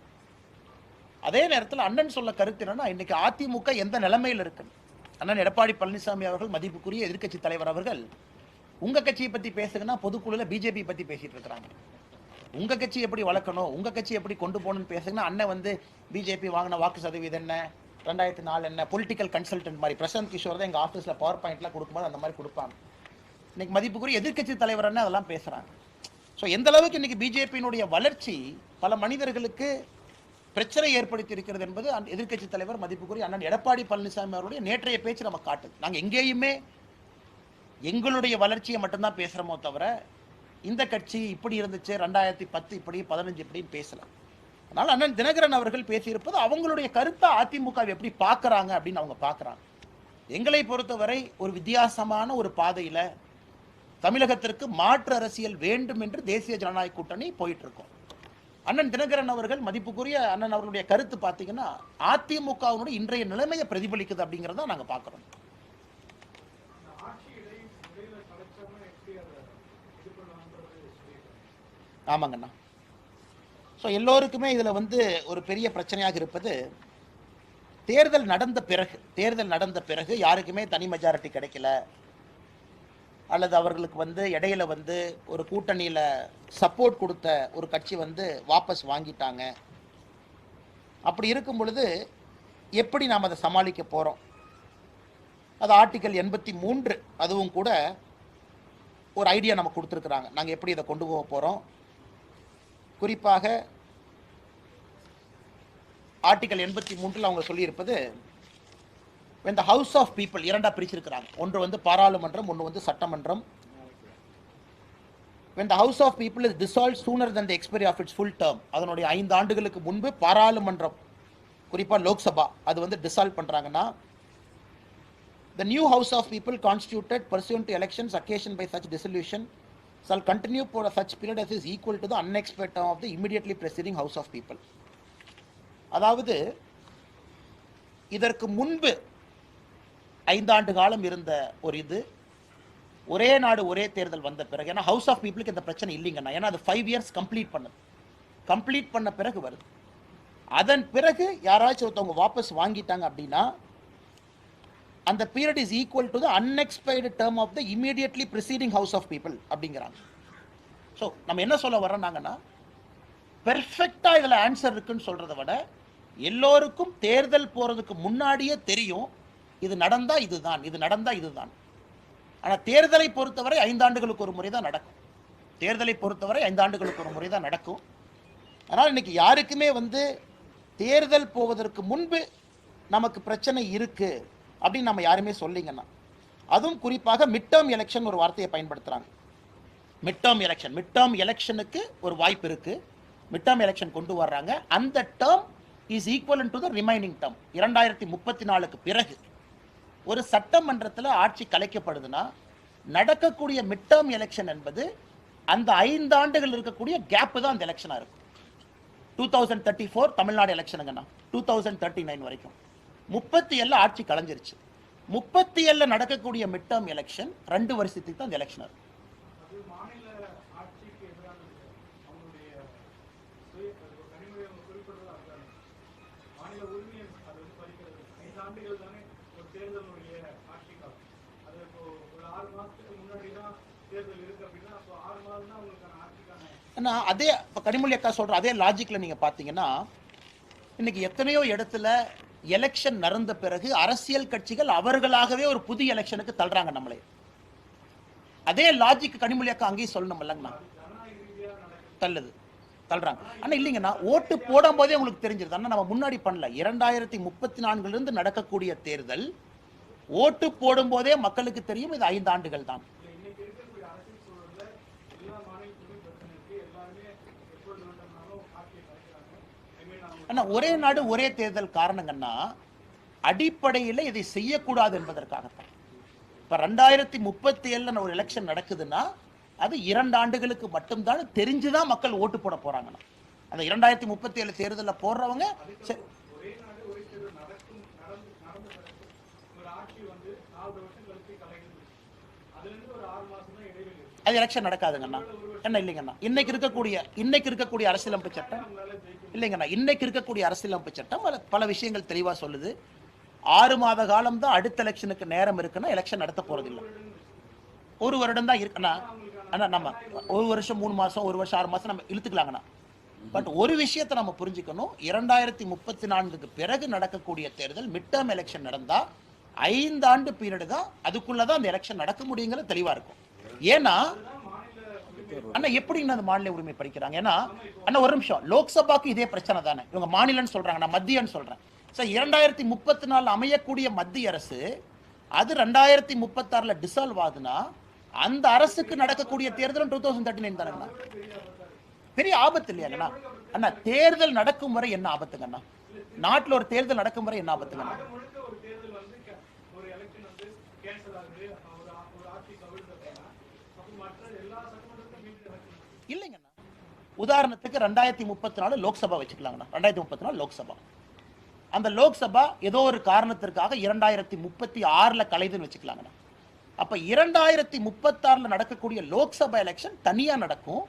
அதே நேரத்தில் அண்ணன் சொல்ல கருத்து என்னன்னா, இன்னைக்கு அதிமுக எந்த நிலைமையில் இருக்கு? அண்ணன் எடப்பாடி பழனிசாமி அவர்கள், மதிப்புக்குரிய எதிர்க்கட்சி தலைவர் அவர்கள், உங்க கட்சியை பத்தி பேசுங்கன்னா பொதுக்குழுல பிஜேபி பத்தி பேசிட்டு இருக்கிறாங்க. உங்க கட்சி எப்படி வளர்க்கணும், உங்க கட்சி எப்படி கொண்டு போகணும்னு பேசுங்கன்னா, அண்ணன் வந்து பிஜேபி வாங்கின வாக்கு சதவீதம் என்ன, 2004 என்ன, பொலிட்டிக்கல் கன்சல்டன்ட் மாதிரி பிரசாந்த் கிஷோர் தான் எங்க ஆஃபீஸ்ல பவர் பாயிண்ட்லாம் கொடுக்கும்போது அந்த மாதிரி கொடுப்பாங்க. இன்னைக்கு மதிப்புக்குரிய எதிர்க்கட்சி தலைவர் என்ன அதெல்லாம் பேசுறாங்க. ஸோ எந்த அளவுக்கு இன்னைக்கு பிஜேபியினுடைய வளர்ச்சி பல மனிதர்களுக்கு பிரச்சனை ஏற்படுத்தி இருக்கிறது என்பது எதிர்க்கட்சி தலைவர் மதிப்புக்குரிய அண்ணன் எடப்பாடி பழனிசாமி அவருடைய நேற்றைய பேச்சு நம்ம காட்டுது. நாங்கள் எங்கேயுமே எங்களுடைய வளர்ச்சியை மட்டும்தான் பேசுகிறோமோ தவிர, இந்த கட்சி இப்படி இருந்துச்சு, 2010 இப்படி, 15 இப்படின்னு பேசலாம். அதனால் அண்ணன் தினகரன் அவர்கள் பேசியிருப்பது அவங்களுடைய கருத்தை அதிமுக எப்படி பார்க்குறாங்க அப்படின்னு அவங்க பார்க்குறாங்க. எங்களை பொறுத்தவரை ஒரு வித்தியாசமான ஒரு பாதையில் தமிழகத்திற்கு மாற்று அரசியல் வேண்டும் என்று தேசிய ஜனநாயக கூட்டணி போயிட்டு இருக்கோம். அண்ணன் தினகரன் அவர்கள், மதிப்புக்குரிய அண்ணன் அவர்களுடைய கருத்து பார்த்தீங்கன்னா அதிமுகவினுடைய இன்றைய நிலைமையை பிரதிபலிக்குது அப்படிங்கிறத நாங்கள் பார்க்குறோம். ஆமாங்கண்ணா. ஸோ எல்லோருக்குமே இதில் வந்து ஒரு பெரிய பிரச்சனையாக இருப்பது, தேர்தல் நடந்த பிறகு யாருக்குமே தனி மெஜாரிட்டி கிடைக்கல, அல்லது அவர்களுக்கு வந்து இடையில வந்து ஒரு கூட்டணியில் சப்போர்ட் கொடுத்த ஒரு கட்சி வந்து வாபஸ் வாங்கிட்டாங்க. அப்படி இருக்கும் பொழுது எப்படி நாம் அதை சமாளிக்க போகிறோம்? அது ஆர்டிகல் 83 அதுவும் கூட ஒரு ஐடியா நம்ம கொடுத்துருக்குறாங்க, நாங்கள் எப்படி இதை கொண்டு போக போகிறோம். குறிப்பாக ஆர்டிகல் 83 அவங்க சொல்லியிருப்பது, when the house of people இரண்டா பிரிச்சிருக்கிறாங்க. ஒன்று வந்து பாராளுமன்றம், ஒன்று வந்து சட்டமன்றம். when the house of people is dissolved sooner than the expiry of its full term, அதனுடைய 5 ஆண்டுகளுக்கு முன்பு பாராளுமன்றம், குறிப்பாக லோக்சபா, அது வந்து டிசால்வ் பண்றாங்கன்னா, the new house of people constituted pursuant to elections occasioned by such dissolution shall continue for such period as is equal to the unexpired term of the immediately preceding house of people. அதாவது இதற்கு முன்பு 5 ஆண்டு காலம் இருந்த ஒரு இது, ஒரே நாடு ஒரே தேர்தல் வந்த பிறகு, ஏன்னா ஹவுஸ் ஆஃப் பீப்புளுக்கு இந்த பிரச்சனை இல்லைங்கண்ணா, ஏன்னா அது 5 இயர்ஸ் கம்ப்ளீட் பண்ண பிறகு வருது. அதன் பிறகு யாராச்சும் ஒருத்தவங்க வாபஸ் வாங்கிட்டாங்க அப்படின்னா, அந்த period is equal to the unexpired term of the immediately preceding house of people அப்படிங்கிறாங்க. ஸோ நம்ம என்ன சொல்ல வரோம்னாங்கன்னா, பெர்ஃபெக்டாக இதில் ஆன்சர் இருக்குன்னு சொல்கிறத விட, எல்லோருக்கும் தேர்தல் போகிறதுக்கு முன்னாடியே தெரியும் இது நடந்தால் இதுதான், இது நடந்தால் இதுதான். ஆனால் தேர்தலை பொறுத்தவரை 5 ஆண்டுகளுக்கு ஒரு முறை தான் நடக்கும். அதனால் இன்னைக்கு யாருக்குமே வந்து தேர்தல் போவதற்கு முன்பு நமக்கு பிரச்சனை இருக்கு அப்படின்னு நம்ம யாருமே சொல்லிங்கன்னா, அதுவும் குறிப்பாக மிட் டேர்ம் எலெக்ஷன் ஒரு வார்த்தையை பயன்படுத்துகிறாங்க. மிட் டேர்ம் எலெக்ஷனுக்கு ஒரு வாய்ப்பு இருக்கு. மிட் டேர்ம் எலெக்ஷன் கொண்டு வர்றாங்க. அந்த term is equivalent to the remaining term. 2034க்கு பிறகு ஒரு சட்டமன்றத்தில் ஆட்சி கலைக்கப்படுதுன்னா, நடக்கக்கூடிய மிட் டேர்ம் எலெக்ஷன் என்பது அந்த 5 ஆண்டுகள் இருக்கக்கூடிய கேப் தான் அந்த எலெக்ஷனாக இருக்கும். 2034 தமிழ்நாடு எலெக்ஷனுங்கண்ணா 2039 வரைக்கும் 37 ஆட்சி கலைஞ்சிருச்சு. 37 நடக்கக்கூடிய மிட் டேர்ம் எலெக்ஷன் 2 வருஷத்துக்கு தான் அந்த எலெக்ஷன் இருக்கும். அதே கனிமொழி அக்கா சொல்ற அதே லாஜிக்ல நீங்க பாத்தீங்கன்னா இன்னைக்கு எத்தனையோ இடத்துல எலெக்ஷன் நடந்த பிறகு அரசியல் கட்சிகள் அவர்களாகவே ஒரு புதிய எலெக்ஷனுக்கு தள்ளுறாங்க நம்மளே. அதே லாஜிக் கனிமொழி அக்கா அங்கேயும் சொல்லணும் இல்லைங்கண்ணா, தள்ளுறாங்க. ஆனா இல்லைங்கண்ணா, ஓட்டு போடும் போதே உங்களுக்கு தெரிஞ்சிருது. ஆனா நம்ம முன்னாடி பண்ணல. 2034 இருந்து நடக்கக்கூடிய தேர்தல் ஓட்டு போடும் போதே மக்களுக்கு தெரியும் இது 5 ஆண்டுகள் தான். ஒரே நாடு ஒரே தேர்தல் காரணங்கன்னா அடிப்படையில் இதை செய்யக்கூடாது என்பதற்காகத்தான். இப்ப 2037 ஒரு எலெக்ஷன் நடக்குதுன்னா அது 2 ஆண்டுகளுக்கு மட்டும்தான் தெரிஞ்சுதான் மக்கள் ஓட்டு போட போறாங்கன்னா. அந்த 2037 தேர்தலில் போடுறவங்க அது எலெக்ஷன் நடக்காதுங்கண்ணா. என்ன இல்லைங்கண்ணா, இன்னைக்கு இருக்கக்கூடிய அரசியலமைப்பு சட்டம் இல்லைங்கண்ணா, இன்னைக்கு இருக்கக்கூடிய அரசியலமைப்பு சட்டம் பல விஷயங்கள் தெளிவா சொல்லுது. 6 மாத காலம் தான் அடுத்த எலெக்ஷனுக்கு நேரம் இருக்குன்னா எலெக்ஷன் நடத்த போறது இல்லை. 1 வருடம் தான் இருக்குண்ணா. ஆனா நம்ம 1 வருஷம் 3 மாசம் 1 வருஷம் 6 மாசம் நம்ம இழுத்துக்கலாங்கண்ணா. பட் ஒரு விஷயத்தை நம்ம புரிஞ்சுக்கணும், 2034க்கு பிறகு நடக்கக்கூடிய தேர்தல் மிட் டேர்ம் எலெக்ஷன் நடந்தா 5 ஆண்டு பீரியட் தான், அதுக்குள்ளதான் அந்த எலெக்ஷன் நடக்க முடியுங்கிறது தெளிவா இருக்கும். ஏன்னா அண்ணா எப்படி அந்த மாநில உரிமை படிக்கிறாங்க? ஏன்னா அண்ணா ஒரு நிமிஷம், லோக்சபாக்கு இதே பிரச்சனை தானே. இவங்க மாநிலம்னு சொல்றாங்க, நான் மத்தியன்னு சொல்றேன். சார் 2034 அமையக்கூடிய மத்திய அரசு அது 2036 டிசால்வ் ஆகுதுன்னா அந்த அரசுக்கு நடக்கக்கூடிய தேர்தல் 2039 தானேங்கண்ணா. பெரிய ஆபத்து இல்லையாங்கண்ணா? அண்ணா தேர்தல் நடக்கும் வரை என்ன ஆபத்துங்கண்ணா? நாட்டில் ஒரு தேர்தல் நடக்கும் வரை என்ன ஆபத்துங்கண்ணா? இல்லைங்கண்ணா, உதாரணத்துக்கு 2034 லோக்சபா வச்சுக்கலாங்கண்ணா. 2034 லோக்சபா, அந்த லோக்சபா ஏதோ ஒரு காரணத்திற்காக 2036 கலைதுன்னு வச்சுக்கலாங்கண்ணா. அப்ப 2036 நடக்கக்கூடிய லோக்சபா எலெக்ஷன் தனியா நடக்கும்.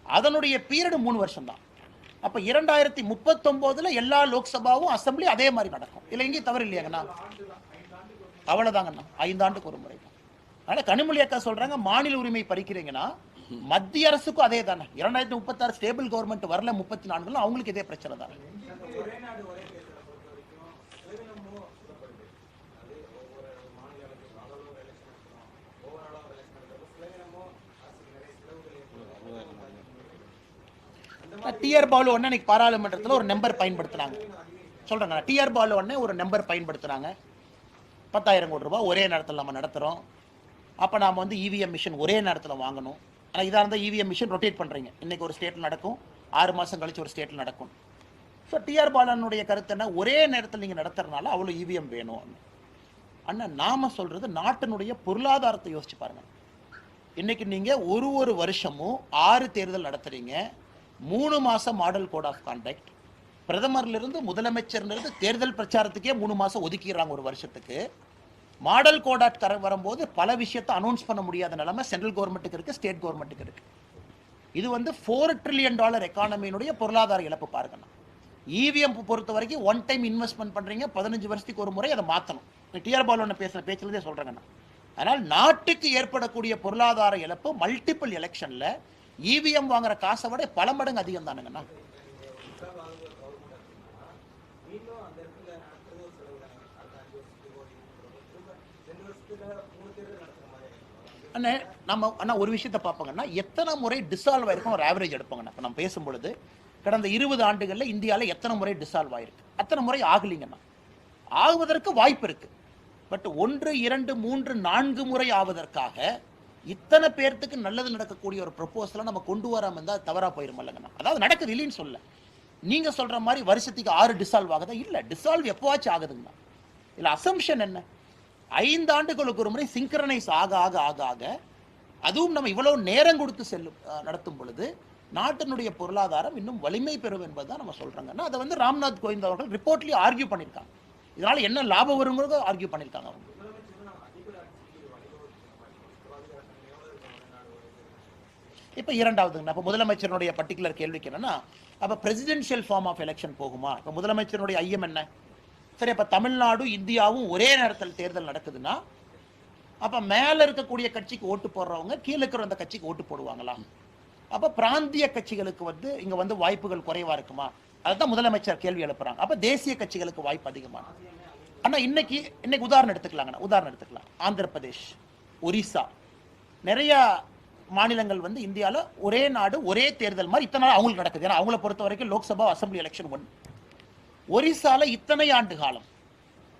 அதனுடைய பீரியட் 3 வருஷம் தான். அப்ப 2039 எல்லா லோக்சபாவும் அசம்பிளி அதே மாதிரி நடக்கும். இல்ல எங்கேயும் தவறு இல்லையாங்கண்ணா? அவ்வளவுதாங்கண்ணா, 5 ஆண்டுக்கு ஒரு முறை தான். ஆனா கனிமொழி அக்கா சொல்றாங்க மாநில உரிமை பறிக்கிறீங்கன்னா மத்திய அரசுக்கும் அதே தானே. 2036 ஸ்டேபிள் கவர்மெண்ட் வரல, 34 அவங்களுக்கு இதே பிரச்சனை தானே. டிஆர் பாலு ஒன்னு பாராளுமன்றத்தில் ஒரு நம்பர் பயன்படுத்தினாங்க சொல்றாங்க. டிஆர் பாலு ஒன்னு ஒரு நம்பர் பயன்படுத்தினாங்க. 10,000 கோடி ரூபாய் ஒரே நேரத்தில் நம்ம நடத்துறோம். அப்ப நாம இவிஎம் மிஷின் ஒரே நேரத்தில் வாங்கணும். ஆனால் இதாக இருந்தால் இவிஎம் மிஷின் ரொட்டேட் பண்ணுறீங்க. இன்றைக்கி ஒரு ஸ்டேட்டில் நடக்கும், 6 மாதம் கழிச்சு ஒரு ஸ்டேட்டில் நடக்கும். ஸோ டிஆர் பாலனுடைய கருத்து என்ன, ஒரே நேரத்தில் நீங்கள் நடத்துறதுனால அவ்வளோ இவிஎம் வேணும். அண்ணா நாம் சொல்கிறது நாட்டினுடைய பொருளாதாரத்தை யோசிச்சு பாருங்கள். இன்றைக்கி நீங்கள் ஒரு வருஷமும் 6 தேர்தல் நடத்துகிறீங்க. 3 மாதம் மாடல் கோட் ஆஃப் கான்டக்ட், பிரதமர்லேருந்து முதலமைச்சர்லேருந்து தேர்தல் பிரச்சாரத்துக்கே 3 மாதம் ஒதுக்கிடுறாங்க ஒரு வருஷத்துக்கு. மாடல் கோட் ஆஃப் வரும்போது பல விஷயத்தை அனௌன்ஸ் பண்ண முடியாத நிலைமை சென்ட்ரல் கவர்மெண்ட்டுக்கு இருக்குது, ஸ்டேட் கவர்மெண்ட்டுக்கு இருக்குது. இது $4 trillion எக்கானமியினுடைய பொருளாதார இழப்பு பாருங்கண்ணா. இவிஎம் பொறுத்த வரைக்கும் ஒன் டைம் இன்வெஸ்ட்மெண்ட் பண்ணுறீங்க, 15 வருஷத்துக்கு ஒரு முறை அதை மாற்றணும். டிஆர் பாலு பேசுகிற பேச்சுலதே சொல்கிறேங்கண்ணா. அதனால் நாட்டுக்கு ஏற்படக்கூடிய பொருளாதார இழப்பு மல்டிபிள் எலெக்ஷனில் இவிஎம் வாங்குற காசை விட பல மடங்கு அதிகம் தானுங்கண்ணா. அண்ணே நம்ம அண்ணா ஒரு விஷயத்தை பார்ப்போங்கன்னா, எத்தனை முறை டிசால்வ் ஆயிருக்கும் ஒரு ஆவரேஜ் எடுப்பாங்கண்ணா. இப்போ நம்ம பேசும்பொழுது கடந்த 20 ஆண்டுகளில் இந்தியாவில் எத்தனை முறை டிசால்வ் ஆயிருக்கு, அத்தனை முறை ஆகலிங்கண்ணா. ஆகுவதற்கு வாய்ப்பு இருக்கு. பட் 1, 2, 3, 4 முறை ஆவதற்காக இத்தனை பேர்த்துக்கு நல்லது நடக்கக்கூடிய ஒரு ப்ரொபோசலை நம்ம கொண்டு வராமல் இருந்தால் தவறாக போயிருமில்லங்கண்ணா. அதாவது நடக்குது இல்லைன்னு சொல்ல, நீங்க சொல்ற மாதிரி வருஷத்துக்கு 6 டிசால்வ் ஆகுதா? இல்லை, டிசால்வ் எப்போவாச்சும் ஆகுதுங்கண்ணா. இல்லை அசம்ஷன் என்ன, 5 ஆண்டுகளுக்கு ஒரு முறை சிங்க்ரனைஸ் ஆக ஆக ஆக ஆக அதுவும் நம்ம இவ்வளவு நேரம் கொடுத்து நடத்தும் பொழுது நாட்டினுடைய பொருளாதாரம் இன்னும் வலிமை பெறும் என்பதுதான் நம்ம சொல்றாங்கன்னா அதை வந்து ராம்நாத் கோவிந்த் அவர்கள் ரிப்போர்ட்லயே ஆர்கியூ பண்ணியிருக்காங்க. இதனால என்ன லாபம் வருங்கிறத ஆர்கியூ பண்ணியிருக்காங்க அவங்க. இப்போ இரண்டாவதுங்க, அப்போ முதலமைச்சருடைய பர்டிகுலர் கேள்விக்கு என்னன்னா, அப்போ பிரசிடென்ஷியல் ஃபார்ம் ஆஃப் எலெக்ஷன் போகுமா? இப்போ முதலமைச்சருடைய ஐயம் என்ன? சரி, அப்போ தமிழ்நாடு இந்தியாவும் ஒரே நேரத்தில் தேர்தல் நடக்குதுன்னா அப்போ மேலே இருக்கக்கூடிய கட்சிக்கு ஓட்டு போடுறவங்க கீழே இருக்கிற அந்த கட்சிக்கு ஓட்டு போடுவாங்களா? அப்போ பிராந்திய கட்சிகளுக்கு வந்து இங்கே வந்து வாய்ப்புகள் குறைவா இருக்குமா? அதுதான் முதலமைச்சர் கேள்வி எழுப்புறாங்க. அப்போ தேசிய கட்சிகளுக்கு வாய்ப்பு அதிகமான. ஆனால் இன்னைக்கு உதாரணம் எடுத்துக்கலாம். ஆந்திர பிரதேஷ், ஒரிசா, நிறைய மாநிலங்கள் வந்து இந்தியாவில் ஒரே நாடு ஒரே தேர்தல் மாதிரி இத்தனை நாள் அவங்களுக்கு நடக்குது. ஏன்னா அவங்கள பொறுத்த வரைக்கும் லோக்சபா அசம்பிளி எலெக்ஷன் ஒன்று. ஒரிசால இத்தனை ஆண்டு காலம்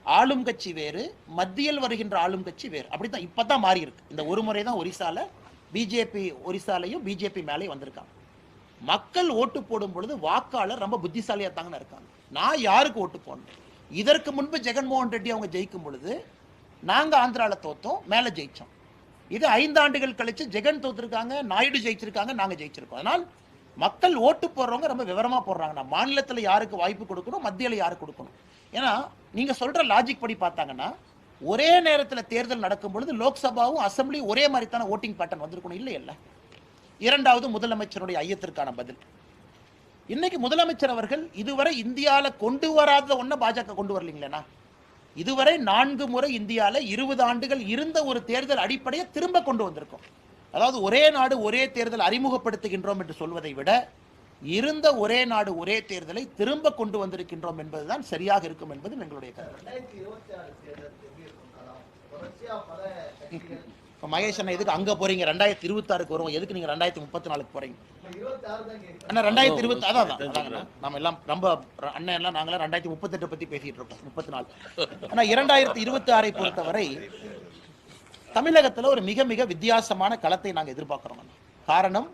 ஆளும் கட்சி வேறு, மத்தியில் வருகின்ற ஆளும் கட்சி வேறு. அப்படித்தான் இப்பதான் மாறி இருக்கு. இந்த ஒரு முறை தான் ஒரிசால பிஜேபி ஒரிசாலையும் பிஜேபி மேலேயும் வந்திருக்காங்க. மக்கள் ஓட்டு போடும் பொழுது வாக்காளர் ரொம்ப புத்திசாலியா தாங்கன்னு இருக்காங்க. நான் யாருக்கு ஓட்டு போடணும்? இதற்கு முன்பு ஜெகன்மோகன் ரெட்டி அவங்க ஜெயிக்கும் பொழுது நாங்க ஆந்திரால தோத்தோம், மேல ஜெயிச்சோம். இது 5 ஆண்டுகள் கழிச்சு ஜெகன் தோத்துருக்காங்க, நாயுடு ஜெயிச்சிருக்காங்க, நாங்க ஜெயிச்சிருக்கோம். அதனால் மக்கள் ஓட்டு போடுறவங்க ரொம்ப விவரமா போடுறாங்க. மாநிலத்தில் யாருக்கு வாய்ப்பு கொடுக்கணும், மத்தியில் யாருக்கு கொடுக்கணும். ஏன்னா நீங்க சொல்ற லாஜிக் படி பார்த்தாங்கன்னா ஒரே நேரத்தில் தேர்தல் நடக்கும் பொழுது லோக்சபாவும் அசம்பிளி ஒரே மாதிரி தானே ஓட்டிங் பேட்டர்ன் வந்திருக்கணும், இல்லை இல்லை. இரண்டாவது முதலமைச்சருடைய ஐயத்திற்கான பதில். இன்னைக்கு முதலமைச்சர் அவர்கள் இதுவரை இந்தியாவில் கொண்டு வராத ஒன்றை பாஜக கொண்டு வரலீங்களேனா? இதுவரை 4 முறை இந்தியாவில் 20 ஆண்டுகள் இருந்த ஒரு தேர்தல் அடிப்படையை திரும்ப கொண்டு வந்திருக்கோம். அதாவது ஒரே நாடு ஒரே தேர்தல் அறிமுகப்படுத்துகின்றோம் என்று சொல்வதை விட இருந்த ஒரே நாடு ஒரே தேர்தலை திரும்ப கொண்டு வந்திருக்கின்றோம் என்பதுதான் சரியாக இருக்கும் என்பது எங்களுடைய கருத்து. மகேஷ் அண்ணா எதுக்கு அங்க போறீங்க? 2026க்கு வரும், எதுக்கு நீங்க 2034க்கு போறீங்க? அண்ணா 2020 அதான் நம்ம எல்லாம் ரொம்ப அண்ணன் எல்லாம் நாங்களாம் 2038 பத்தி பேசிட்டு இருக்கோம், 34. ஆனா 2026ஐ பொறுத்தவரை தமிழகத்தில் ஒரு மிக மிக வித்தியாசமான களத்தை நாங்கள் எதிர்பார்க்கிறோம். காரணம்,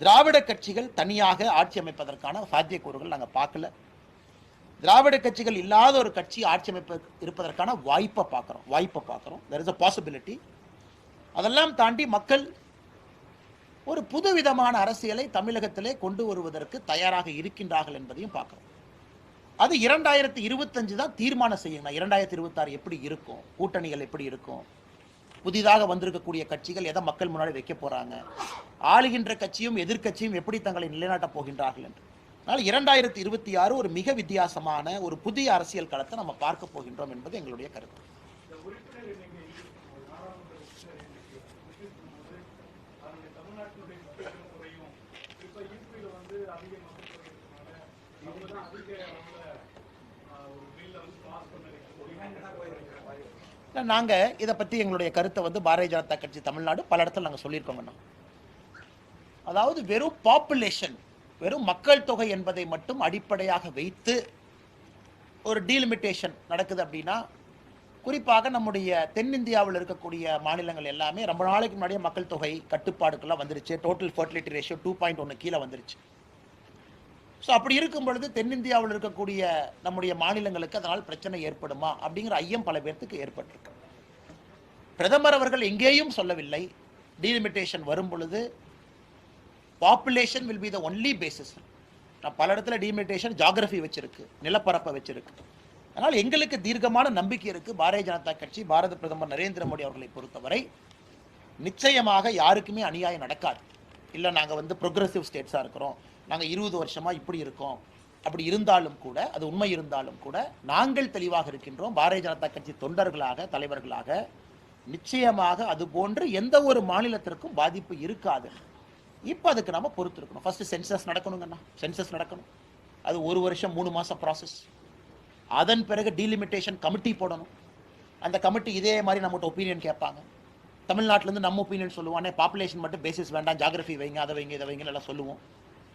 திராவிட கட்சிகள் தனியாக ஆட்சி அமைப்பதற்கான சாத்தியக்கூறுகள் நாங்கள் பார்க்கல. திராவிட கட்சிகள் இல்லாத ஒரு கட்சி ஆட்சி அமைப்பு இருப்பதற்கான வாய்ப்பை பார்க்கிறோம். there is a possibility. அதெல்லாம் தாண்டி மக்கள் ஒரு புதுவிதமான அரசியலை தமிழகத்திலே கொண்டு வருவதற்கு தயாராக இருக்கின்றார்கள் என்பதையும் பார்க்கிறோம். அது 2025 தான் தீர்மானம் செய்யணும். 2026 எப்படி இருக்கும், கூட்டணிகள் எப்படி இருக்கும், புதிதாக வந்திருக்கக்கூடிய கட்சிகள் எதை மக்கள் முன்னாடி வைக்க போறாங்க, ஆளுகின்ற கட்சியும் எதிர்கட்சியும் எப்படி தங்களை நிலைநாட்டப் போகின்றார்கள் என்று. அதனால் 2026 ஒரு மிக வித்தியாசமான ஒரு புதிய அரசியல் களத்தை நம்ம பார்க்க போகின்றோம் என்பது எங்களுடைய கருத்து. நாங்கள் இதை பற்றி எங்களுடைய கருத்தை வந்து பாரதிய ஜனதா கட்சி தமிழ்நாடு பல இடத்துல நாங்கள் சொல்லியிருக்கோங்கண்ணா. அதாவது வெறும் பாப்புலேஷன், வெறும் மக்கள் தொகை என்பதை மட்டும் அடிப்படையாக வைத்து ஒரு டீலிமிட்டேஷன் நடக்குது அப்படின்னா, குறிப்பாக நம்முடைய தென்னிந்தியாவில் இருக்கக்கூடிய மாநிலங்கள் எல்லாமே ரொம்ப நாளைக்கு முன்னாடியே மக்கள் தொகை கட்டுப்பாடுக்கெல்லாம் வந்துருச்சு. டோட்டல் ஃபர்டிலிட்டி ரேஷியோ 2.1 கீழே வந்துருச்சு. ஸோ அப்படி இருக்கும் பொழுது தென்னிந்தியாவில் இருக்கக்கூடிய நம்முடைய மாநிலங்களுக்கு அதனால் பிரச்சனை ஏற்படுமா அப்படிங்கிற ஐயம் பல பேர்த்துக்கு ஏற்பட்டிருக்கு. பிரதமர் அவர்கள் எங்கேயும் சொல்லவில்லை டீலிமிட்டேஷன் வரும் பொழுது population will be the only basis. நான் பல இடத்துல டீலிமிட்டேஷன் ஜியோகிராஃபி வச்சிருக்கு, நிலப்பரப்பை வச்சிருக்கு. அதனால் எங்களுக்கு தீர்க்கமான நம்பிக்கை இருக்கு. பாரதிய ஜனதா கட்சி, பாரத பிரதமர் நரேந்திர மோடி அவர்களை பொறுத்தவரை நிச்சயமாக யாருக்குமே அநியாயம் நடக்காது. இல்லை நாங்கள் வந்து ப்ரோக்ரஸிவ் ஸ்டேட்ஸாக இருக்கிறோம், நாங்கள் 20 வருஷமாக இப்படி இருக்கோம், அப்படி இருந்தாலும் கூட, அது உண்மை இருந்தாலும் கூட நாங்கள் தெளிவாக இருக்கின்றோம். பாரதிய ஜனதா கட்சி தொண்டர்களாக, தலைவர்களாக நிச்சயமாக அது போன்று எந்த ஒரு மாநிலத்திற்கும் பாதிப்பு இருக்காது. இப்போ அதுக்கு நம்ம பொறுத்து இருக்கணும். ஃபர்ஸ்ட் சென்சஸ் நடக்கணுங்கண்ணா, சென்சஸ் நடக்கணும். அது 1 வருஷம் 3 மாதம் ப்ராசஸ். அதன் பிறகு டீலிமிட்டேஷன் கமிட்டி போடணும். அந்த கமிட்டி இதே மாதிரி நம்மகிட்ட ஒப்பீனியன் கேட்பாங்க. தமிழ்நாட்டிலேருந்து நம்ம ஒப்பீனியன் சொல்லுவானே, பாப்புலேஷன் மட்டும் பேசிஸ் வேண்டாம், ஜியோகிராஃபி வைங்க, அதை வைங்க, இதை வைங்க எல்லாம் சொல்லுவோம்.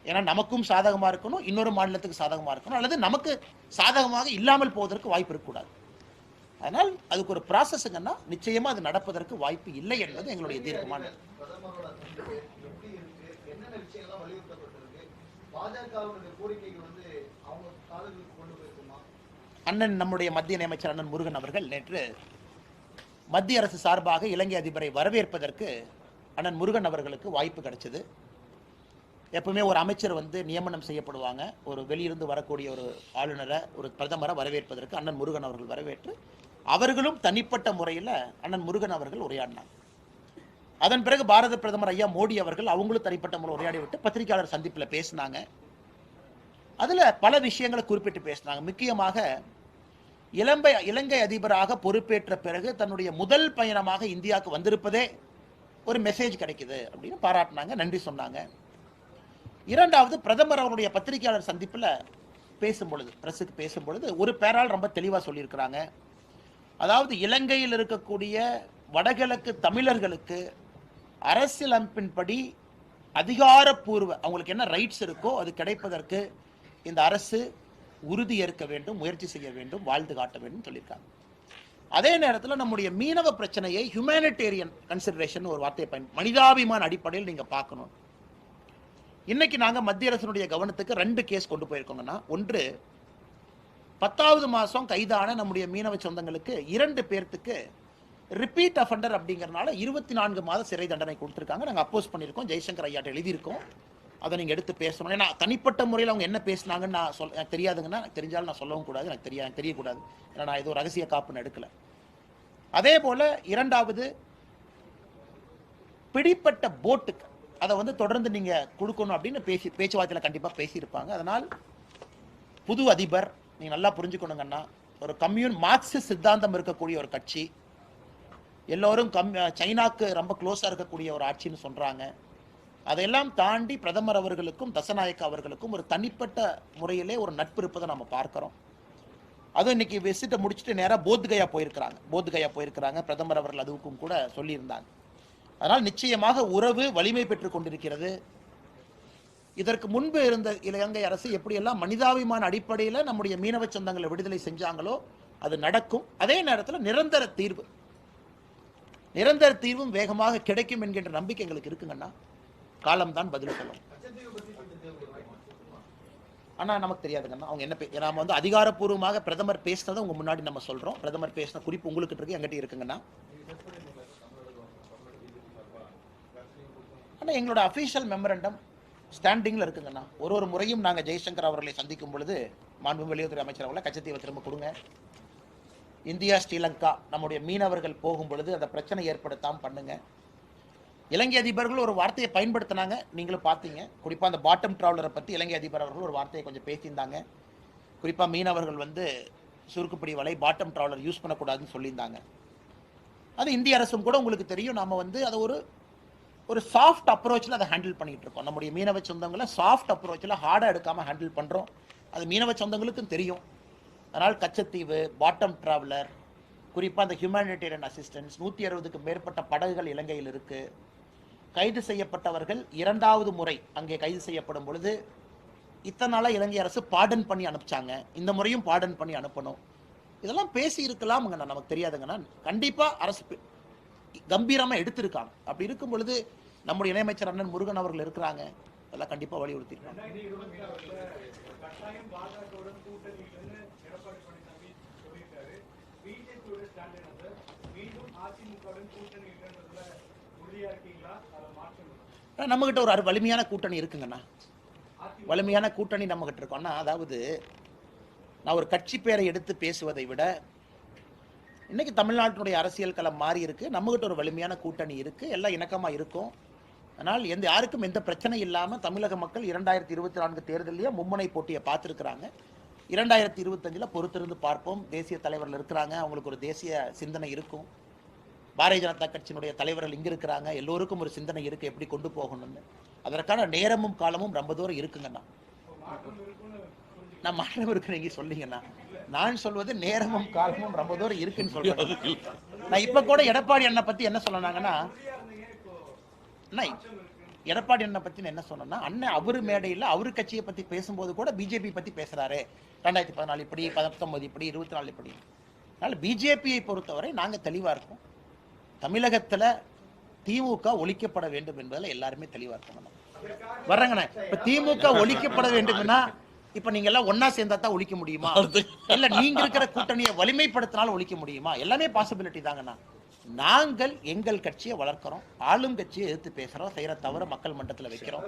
ஏன்னா நமக்கும் சாதகமாக இருக்கணும், இன்னொரு மாநிலத்துக்கு சாதகமாக இருக்கணும், அல்லது நமக்கு சாதகமாக இல்லாமல் போவதற்கு வாய்ப்பு இருக்கக்கூடாது. அதனால் அதுக்கு ஒரு ப்ராசஸ்ங்கன்னா நிச்சயமாக அது நடப்பதற்கு வாய்ப்பு இல்லை என்பது எங்களுடைய தீர்க்கமான. அண்ணன் நம்முடைய மத்திய அமைச்சர் அண்ணன் முருகன் அவர்கள் நேற்று மத்திய அரசு சார்பாக இலங்கை அதிபரை வரவேற்பதற்கு அண்ணன் முருகன் அவர்களுக்கு வாய்ப்பு கிடைச்சது. எப்பவுமே ஒரு அமைச்சர் வந்து நியமனம் செய்யப்படுவாங்க, ஒரு வெளியிருந்து வரக்கூடிய ஒரு ஆளுநரை, ஒரு பிரதமரை வரவேற்பதற்கு அண்ணன் முருகன் அவர்கள் வரவேற்று அவர்களும் தனிப்பட்ட முறையில் அண்ணன் முருகன் அவர்கள் உரையாடினாங்க. அதன் பிறகு பாரத பிரதமர் ஐயா மோடி அவர்கள் அவங்களும் தனிப்பட்ட முறையில் உரையாடி விட்டு பத்திரிகையாளர் சந்திப்பில் பேசினாங்க. அதில் பல விஷயங்களை குறிப்பிட்டு பேசினாங்க. முக்கியமாக இலங்கை அதிபராக பொறுப்பேற்ற பிறகு தன்னுடைய முதல் பயணமாக இந்தியாவுக்கு வந்திருப்பதே ஒரு மெசேஜ் கிடைக்குது அப்படின்னு பாராட்டினாங்க, நன்றி சொன்னாங்க. இரண்டாவது, பிரதமர் அவருடைய பத்திரிகையாளர் சந்திப்பில் பேசும்பொழுது, பிரஸுக்கு பேசும்பொழுது ஒரு பேரால் ரொம்ப தெளிவாக சொல்லியிருக்கிறாங்க. அதாவது இலங்கையில் இருக்கக்கூடிய வடகிழக்கு தமிழர்களுக்கு அரசியலமைப்பின்படி அதிகாரப்பூர்வ அவங்களுக்கு என்ன ரைட்ஸ் இருக்கோ அது கிடைப்பதற்கு இந்த அரசு உறுதி ஏற்க வேண்டும், முயற்சி செய்ய வேண்டும், வாழ்ந்து காட்ட வேண்டும் சொல்லியிருக்காங்க. அதே நேரத்தில் நம்முடைய மீனவ பிரச்சனையை ஹியூமனிடேரியன் கன்சிடரேஷன் ஒரு வார்த்தையை மனிதாபிமான அடிப்படையில் நீங்கள் பார்க்கணும். இன்னைக்கு நாங்கள் மத்திய அரசினுடைய கவனத்துக்கு 2 கேஸ் கொண்டு போயிருக்கோங்கன்னா, ஒன்று 10வது மாதம் கைதான நம்முடைய மீனவ சொந்தங்களுக்கு 2 பேர்த்துக்கு ரிப்பீட் அஃபண்டர் அப்படிங்கிறனால 24 மாத சிறை தண்டனை கொடுத்துருக்காங்க. நாங்கள் அப்போஸ் பண்ணியிருக்கோம், ஜெய்சங்கர் ஐயாட்ட எழுதியிருக்கோம். அதை நீங்கள் எடுத்து பேசணும். ஏன்னா தனிப்பட்ட முறையில் அவங்க என்ன பேசினாங்கன்னு நான் எனக்கு தெரியாதுங்கன்னா, எனக்கு தெரிஞ்சாலும் நான் சொல்லவும் கூடாது, எனக்கு தெரியக்கூடாது. ஏன்னா நான் ஏதோ ரகசிய காப்புன்னு எடுக்கல. அதே போல் இரண்டாவது, பிடிப்பட்ட போட்டுக்கு அதை வந்து தொடர்ந்து நீங்கள் கொடுக்கணும் அப்படின்னு பேச்சுவார்த்தையில் கண்டிப்பாக பேசியிருப்பாங்க. அதனால் புது அதிபர் நீங்கள் நல்லா புரிஞ்சுக்கணுங்கன்னா, ஒரு மார்க்சிஸ்ட் சித்தாந்தம் இருக்கக்கூடிய ஒரு கட்சி, எல்லோரும் சைனாக்கு ரொம்ப க்ளோஸாக இருக்கக்கூடிய ஒரு ஆட்சின்னு சொல்கிறாங்க. அதையெல்லாம் தாண்டி பிரதமர் அவர்களுக்கும் தசநாயக்க அவர்களுக்கும் ஒரு தனிப்பட்ட முறையிலே ஒரு நட்பு இருப்பதை நம்ம பார்க்குறோம். அதுவும் இன்னைக்கு விசிட்டை முடிச்சுட்டு நேராக போத்கயா போயிருக்கிறாங்க. பிரதமர் அவர்கள் அதுக்கும் கூட சொல்லியிருந்தாங்க. அதனால் நிச்சயமாக உறவு வலிமை பெற்று கொண்டிருக்கிறது. இதற்கு முன்பு இருந்த இலங்கை அரசு எப்படியெல்லாம் மனிதாபிமான அடிப்படையில் நம்முடைய மீனவ சொந்தங்களை விடுதலை செஞ்சாங்களோ அது நடக்கும். அதே நேரத்தில் நிரந்தர தீர்வும் வேகமாக கிடைக்கும் என்கின்ற நம்பிக்கை எங்களுக்கு இருக்குங்கன்னா, காலம்தான் பதில் சொல்லும். ஆனால் நமக்கு தெரியாதுங்கண்ணா அவங்க என்ன நாம வந்து அதிகாரப்பூர்வமாக பிரதமர் பேசினதை உங்க முன்னாடி நம்ம சொல்றோம். பிரதமர் பேசின குறிப்பு உங்களுக்கு இருக்கு, எங்கிட்ட இருக்குங்கண்ணா. ஆனால் எங்களோட அஃபீஷியல் மெமரண்டம் ஸ்டாண்டிங்கில் இருக்குங்கண்ணா. ஒரு முறையும் நாங்கள் ஜெய்சங்கர் அவர்களை சந்திக்கும் பொழுது மாண்புமிகு வெளியுறவுத்துறை அமைச்சர் அவர்களை கச்சத்தீவை திரும்ப கொடுங்க, இந்தியா ஸ்ரீலங்கா நம்முடைய மீனவர்கள் போகும் பொழுது அந்த பிரச்சனை ஏற்படுத்தாமல் பண்ணுங்க. இலங்கை அதிபர்கள் ஒரு வார்த்தையை பயன்படுத்தினாங்க, நீங்களும் பார்த்தீங்க. குறிப்பாக அந்த பாட்டம் ட்ராவலரை பற்றி இலங்கை அதிபர் அவர்கள் ஒரு வார்த்தையை கொஞ்சம் பேசியிருந்தாங்க. குறிப்பாக மீனவர்கள் வந்து சுருக்குப்பிடி வலை பாட்டம் ட்ராவலர் யூஸ் பண்ணக்கூடாதுன்னு சொல்லியிருந்தாங்க. அது இந்திய அரசும் கூட உங்களுக்கு தெரியும், நாம் வந்து அதை ஒரு சாஃப்ட் அப்ரோச்சில் அதை ஹேண்டில் பண்ணிகிட்டு இருக்கோம். நம்முடைய மீனவ சொந்தங்களை சாஃப்ட் அப்ரோச்சில் ஹார்டாக எடுக்காமல் ஹேண்டில் பண்ணுறோம். அது மீனவ சொந்தங்களுக்கும் தெரியும். அதனால் கச்சத்தீவு, பாட்டம் ட்ராவலர், குறிப்பாக அந்த ஹியூமனிடேரியன் அசிஸ்டன்ஸ், 160க்கும் மேற்பட்ட படகுகள் இலங்கையில் இருக்குது. கைது செய்யப்பட்டவர்கள் 2வது முறை அங்கே கைது செய்யப்படும் பொழுது இத்தனை நாளாக இலங்கை அரசு பார்டன் பண்ணி அனுப்பிச்சாங்க, இந்த முறையும் பார்டன் பண்ணி அனுப்பணும். இதெல்லாம் பேசி இருக்கலாம்ங்கண்ணா, நமக்கு தெரியாதுங்கண்ணா. கண்டிப்பாக அரசு கம்பீரமாக எடுத்திருக்காங்க. அப்படி இருக்கும் பொழுது நம்முடைய இணையமைச்சர் அண்ணன் முருகன் அவர்கள் இருக்கிறாங்க, அதெல்லாம் கண்டிப்பாக வலியுறுத்திருக்காங்க. நம்மகிட்ட ஒரு வலிமையான கூட்டணி இருக்குங்கண்ணா, வலிமையான கூட்டணி நம்மகிட்ட இருக்கோம்னா, அதாவது நான் ஒரு கட்சி பேரை எடுத்து பேசுவதை விட இன்னைக்கு தமிழ்நாட்டினுடைய அரசியல் களம் மாறி இருக்கு. நம்மகிட்ட ஒரு வலிமையான கூட்டணி இருக்கு, எல்லாம் இணக்கமா இருக்கும். ஆனால் யாருக்கும் எந்த பிரச்சனை இல்லாமல் தமிழக மக்கள் 2024 தேர்தலையே மும்முனை போட்டியை பார்த்துருக்குறாங்க. 2025 பொறுத்திருந்து பார்ப்போம். தேசிய தலைவர்கள் இருக்கிறாங்க, அவங்களுக்கு ஒரு தேசிய சிந்தனை இருக்கும். பாரதிய ஜனதா கட்சியினுடைய தலைவர்கள் இங்கே இருக்கிறாங்க, எல்லோருக்கும் ஒரு சிந்தனை இருக்குது எப்படி கொண்டு போகணும்னு. அதற்கான நேரமும் காலமும் ரொம்ப தூரம் இருக்குங்கண்ணா. நான் மாற்றம் இருக்குன்னு நீங்க சொல்லிங்கண்ணா, நான் சொல்வது நேரமும் காலமும் ரொம்ப தூரம் இருக்குன்னு சொல்றேன். நான் இப்ப கூட எடப்பாடி அண்ணனை பத்தி என்ன சொன்னாங்கன்னா, எடப்பாடி அண்ணனை பத்தி என்ன சொன்னா, அண்ணன் அவரு மேடையில் அவரு கட்சியை பத்தி பேசும்போது கூட பிஜேபி பத்தி பேசுறாரு. 2014 இப்படி, 19 இப்படி, 24 இப்படி. அதனால பிஜேபியை பொறுத்தவரை நாங்க தெளிவா இருக்கோம். தமிழகத்துல திமுக ஒழிக்கப்பட வேண்டும் என்பதில் எல்லாருமே தெளிவா இருக்கணும். வர்றங்கண்ணா, இப்ப திமுக ஒழிக்கப்பட வேண்டும்னா இப்ப நீங்க எல்லாம் ஒன்னா சேர்ந்தா தான் ஒழிக்க முடியுமா, இல்ல நீங்க இருக்கிற கூட்டணியை வலிமைப்படுத்தினாலும் ஒழிக்க முடியுமா? எல்லாமே பாசிபிலிட்டி தாங்கண்ணா. நாங்கள் எங்கள் கட்சியை வளர்க்கிறோம், ஆளும் கட்சியை எதிர்த்து பேசுறோம், செய்யற தவிர மக்கள் மன்றத்தில் வைக்கிறோம்.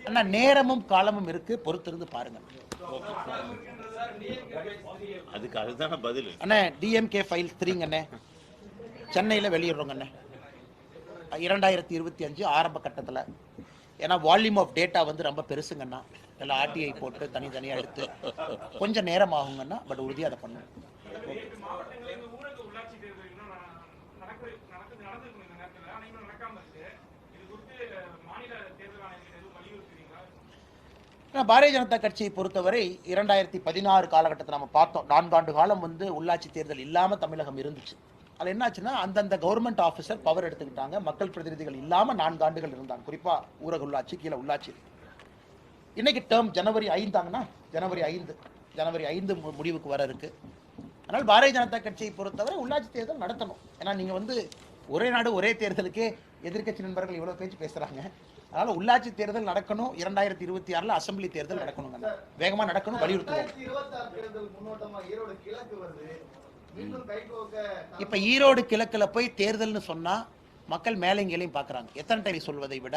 ஆனா நேரமும் காலமும் இருக்கு, பொறுத்திருந்து பாருங்க. அதுதான் பதில். அண்ணே டிஎம்கே ஃபைல் 3 அண்ணே சென்னையில் வெளியிடுறோங்க அண்ணே 2025 ஆரம்ப கட்டத்தில். ஏன்னா வால்யூம் ஆஃப் டேட்டா வந்து ரொம்ப பெருசுங்கண்ணா, எல்லாம் ஆர்டிஐ போட்டு தனித்தனியாக எடுத்து கொஞ்சம் நேரம் ஆகுங்கண்ணா. பட் உறுதியாக அதை பண்ணும். பாரதிய ஜனதா கட்சியை பொறுத்தவரை 2016 காலகட்டத்தில் நம்ம பார்த்தோம், 4 ஆண்டு காலம் வந்து உள்ளாட்சி தேர்தல் இல்லாமல் தமிழகம் இருந்துச்சு. அதில் என்னாச்சுன்னா அந்தந்த கவர்மெண்ட் ஆஃபீஸர் பவர் எடுத்துக்கிட்டாங்க, மக்கள் பிரதிநிதிகள் இல்லாமல் 4 ஆண்டுகள் இருந்தாங்க. குறிப்பாக ஊரக உள்ளாட்சி, கீழே உள்ளாட்சி. இன்னைக்கு டேர்ம் ஜனவரி 5 ஜனவரி 5 முடிவுக்கு வர இருக்கு. அதனால் பாரதிய ஜனதா கட்சியை பொறுத்தவரை உள்ளாட்சி தேர்தல் நடத்தணும். ஏன்னா நீங்கள் வந்து ஒரே நாடு ஒரே தேர்தலுக்கே எதிர்க்கட்சி நண்பர்கள் இவ்வளோ பேச்சு பேசுகிறாங்க. அதனால உள்ளாட்சி தேர்தல் நடக்கணும், 2026 அசம்பிளி தேர்தல் நடக்கணும், வேகமா நடக்கணும், வலியுறுத்துவோம். இப்ப ஈரோடு கிழக்குல போய் தேர்தல்னு சொன்னா மக்கள் மேலங்களையும் பாக்குறாங்க. எத்தனை டைம் சொல்வதை விட